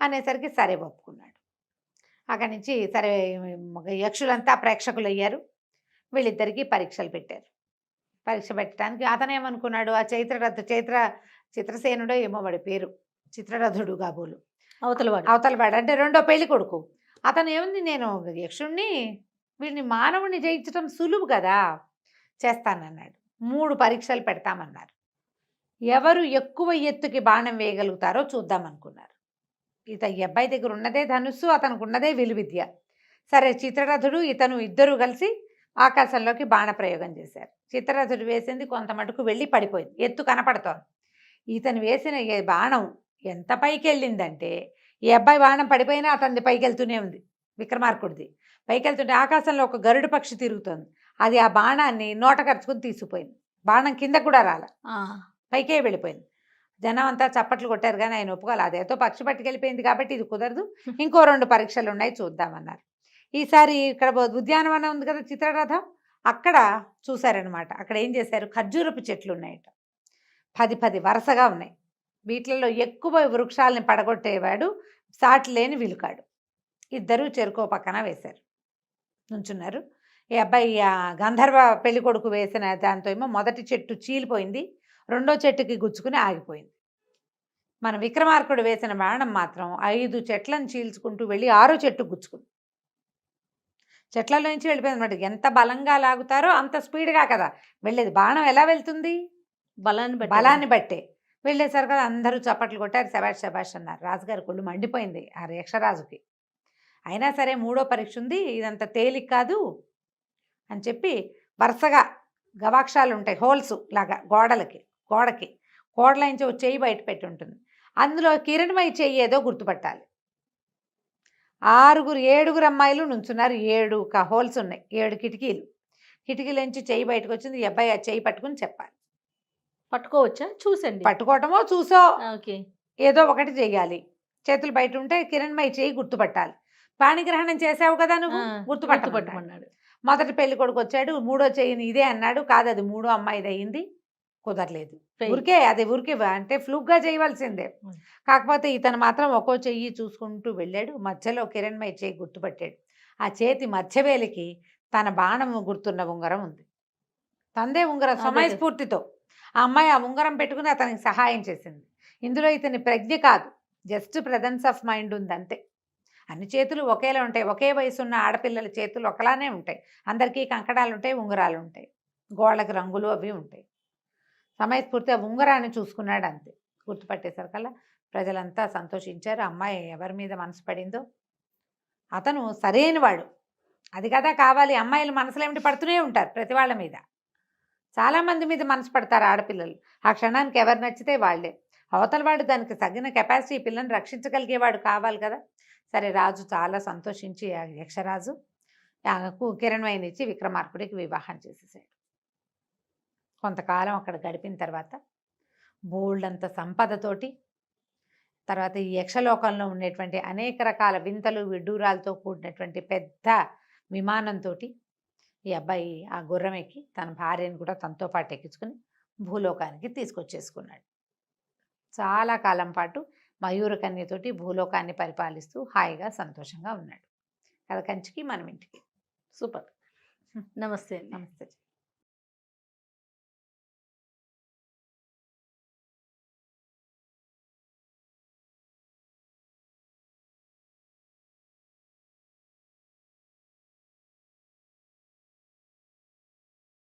[SPEAKER 2] అనేసరికి సరే ఒప్పుకున్నాడు. అక్కడి నుంచి సరే యక్షులంతా ప్రేక్షకులు అయ్యారు. వీళ్ళిద్దరికీ పరీక్షలు పెట్టారు. పరీక్ష పెట్టడానికి అతనేమనుకున్నాడు, ఆ చిత్రసేనుడో ఏమో వాడి పేరు, చిత్రరథుడు కాబోలు అవతలవాడు అంటే రెండో పెళ్లి కొడుకు. అతను ఏముంది, నేను యక్షుణ్ణి, వీడిని మానవుణ్ణి జయించడం సులువు కదా, చేస్తానన్నాడు. 3 పరీక్షలు పెడతామన్నారు. ఎవరు ఎక్కువ ఎత్తుకి బాణం వేయగలుగుతారో చూద్దామనుకున్నారు. ఈ అబ్బాయి దగ్గర ఉన్నదే ధనుస్సు, అతనికి ఉన్నదే విలువిద్య. సరే, చిత్రరథుడు ఇతను ఇద్దరు కలిసి ఆకాశంలోకి బాణ ప్రయోగం చేశారు. చిత్రరథుడు వేసింది కొంత మటుకు వెళ్ళి పడిపోయింది, ఎత్తు కనపడుతోంది. ఇతను వేసిన బాణం ఎంత పైకి వెళ్ళిందంటే, ఈ అబ్బాయి బాణం పడిపోయినా అతనిది పైకి వెళ్తూనే ఉంది, విక్రమార్కుడిది పైకి వెళ్తుంటే ఆకాశంలో ఒక గరుడు పక్షి తిరుగుతోంది, అది ఆ బాణాన్ని నోట ఖర్చుకుని తీసుకుపోయింది. బాణం కింద కూడా రాల, పైకే వెళ్ళిపోయింది. జనం అంతా చప్పట్లు కొట్టారు, కానీ ఆయన ఒప్పుకోవాలి, అదేదో పక్షి పట్టుకెళ్ళిపోయింది కాబట్టి ఇది కుదరదు, ఇంకో 2 పరీక్షలు ఉన్నాయి చూద్దామన్నారు. ఈసారి ఇక్కడ ఉద్యానవనం ఉంది కదా చిత్రరథం, అక్కడ చూశారనమాట. అక్కడ ఏం చేశారు, ఖర్జూరపు చెట్లు ఉన్నాయట, 10 వరుసగా ఉన్నాయి. వీటిలలో ఎక్కువ వృక్షాలని పడగొట్టేవాడు సాటి లేని విలుకాడు. ఇద్దరు చెరుకో పక్కన వేశారు, నుంచున్నారు. ఈ అబ్బాయి గంధర్వ పెళ్లి కొడుకు వేసిన దాంతో ఏమో మొదటి చెట్టు చీలిపోయింది, రెండో చెట్టుకి గుచ్చుకుని ఆగిపోయింది. మన విక్రమార్కుడు వేసిన బాణం మాత్రం 5 చెట్లను చీల్చుకుంటూ వెళ్ళి 6వ చెట్టు గుచ్చుకుంది. చెట్లలో నుంచి వెళ్ళిపోయింది అనమాట. ఎంత బలంగా లాగుతారో అంత స్పీడ్గా కదా వెళ్ళేది. బాణం ఎలా వెళ్తుంది, బలాన్ని బట్టే. వెళ్ళేసరికి కదా అందరూ చప్పట్లు కొట్టారు, శబాష్ శబాష్ అన్నారు. రాజుగారి కొళ్ళు మండిపోయింది ఆ యక్షరాజుకి. అయినా సరే 3వ పరీక్ష ఉంది, ఇదంతా తేలిక కాదు అని చెప్పి వరుసగా గవాక్షాలు ఉంటాయి, హోల్స్ లాగా గోడకి కోడలైంచి ఒక చెయ్యి బయట పెట్టి ఉంటుంది, అందులో కిరణమై చెయ్యి ఏదో గుర్తుపట్టాలి. 7 అమ్మాయిలు నుంచున్నారు, 7 హోల్స్ ఉన్నాయి, 7 కిటికీలోంచి చెయ్యి బయటకు వచ్చింది. ఈ అబ్బాయి ఆ చెయ్యి పట్టుకుని చెప్పాలి.
[SPEAKER 1] పట్టుకోవచ్చా, చూసండి,
[SPEAKER 2] పట్టుకోవటమో చూసో
[SPEAKER 1] ఓకే,
[SPEAKER 2] ఏదో ఒకటి చెయ్యాలి. చేతులు బయట ఉంటే కిరణమై చెయ్యి గుర్తుపట్టాలి. పాణిగ్రహణం చేసావు కదా నువ్వు, గుర్తుపట్టమన్నాడు. మొదటి పెళ్లి కొడుకు వచ్చాడు, 3వ చెయ్యిని ఇదే అన్నాడు, కాదు అది 3వ అమ్మాయిది అయింది, కుదరలేదు. ఊరికే అంటే ఫ్లూక్గా చేయవలసిందే. కాకపోతే ఇతను మాత్రం ఒక్కో చెయ్యి చూసుకుంటూ వెళ్ళాడు. మధ్యలో కిరణ్మయి చెయ్యి గుర్తుపట్టాడు. ఆ చేతి మధ్యవేలికి తన బాణము గుర్తున్న ఉంగరం ఉంది, తందే ఉంగరం. సమయస్ఫూర్తితో ఆ అమ్మాయి ఆ ఉంగరం పెట్టుకుని అతనికి సహాయం చేసింది. ఇందులో ఇతని ప్రజ్ఞ కాదు, జస్ట్ ప్రెజెన్స్ ఆఫ్ మైండ్ ఉంది అంతే. అన్ని చేతులు ఒకేలా ఉంటాయి, ఒకే వయసు ఉన్న ఆడపిల్లల చేతులు ఒకలానే ఉంటాయి, అందరికీ కంకణాలు ఉంటాయి, ఉంగరాలు ఉంటాయి, గోళ్ళకి రంగులు అవి ఉంటాయి. సమయస్ఫూర్తి ఆ ఉంగరాన్ని చూసుకున్నాడు అంతే. గుర్తుపట్టేసరికల్లా ప్రజలంతా సంతోషించారు. అమ్మాయి ఎవరి మీద మనసు పడిందో అతను సరైనవాడు, అది కదా కావాలి. అమ్మాయిలు మనసులో ఏమిటి పడుతూనే ఉంటారు ప్రతి వాళ్ళ మీద, చాలామంది మీద మనసు పడతారు ఆడపిల్లలు. ఆ క్షణానికి ఎవరు నచ్చితే వాళ్ళే. అవతల వాడు దానికి తగిన కెపాసిటీ, పిల్లని రక్షించగలిగేవాడు కావాలి కదా. సరే, రాజు చాలా సంతోషించి ఆ యక్షరాజు కిరణ్మయిని ఇచ్చి విక్రమార్కుడికి వివాహం చేసేసాడు. కొంతకాలం అక్కడ గడిపిన తర్వాత బోల్డంత సంపదతోటి, తర్వాత ఈ యక్షలోకంలో ఉండేటువంటి అనేక రకాల వింతలు విడ్డూరాలతో కూడినటువంటి పెద్ద విమానంతో ఈ అబ్బాయి ఆ గుర్రం ఎక్కి తన భార్యను కూడా తనతో పాటు ఎక్కించుకుని భూలోకానికి తీసుకొచ్చేసుకున్నాడు. చాలా కాలం పాటు మయూరకన్యతోటి భూలోకాన్ని పరిపాలిస్తూ హాయిగా సంతోషంగా ఉన్నాడు. కథ కంచికి మనం ఇంటికి.
[SPEAKER 1] సూపర్. నమస్తే.
[SPEAKER 2] నమస్తే.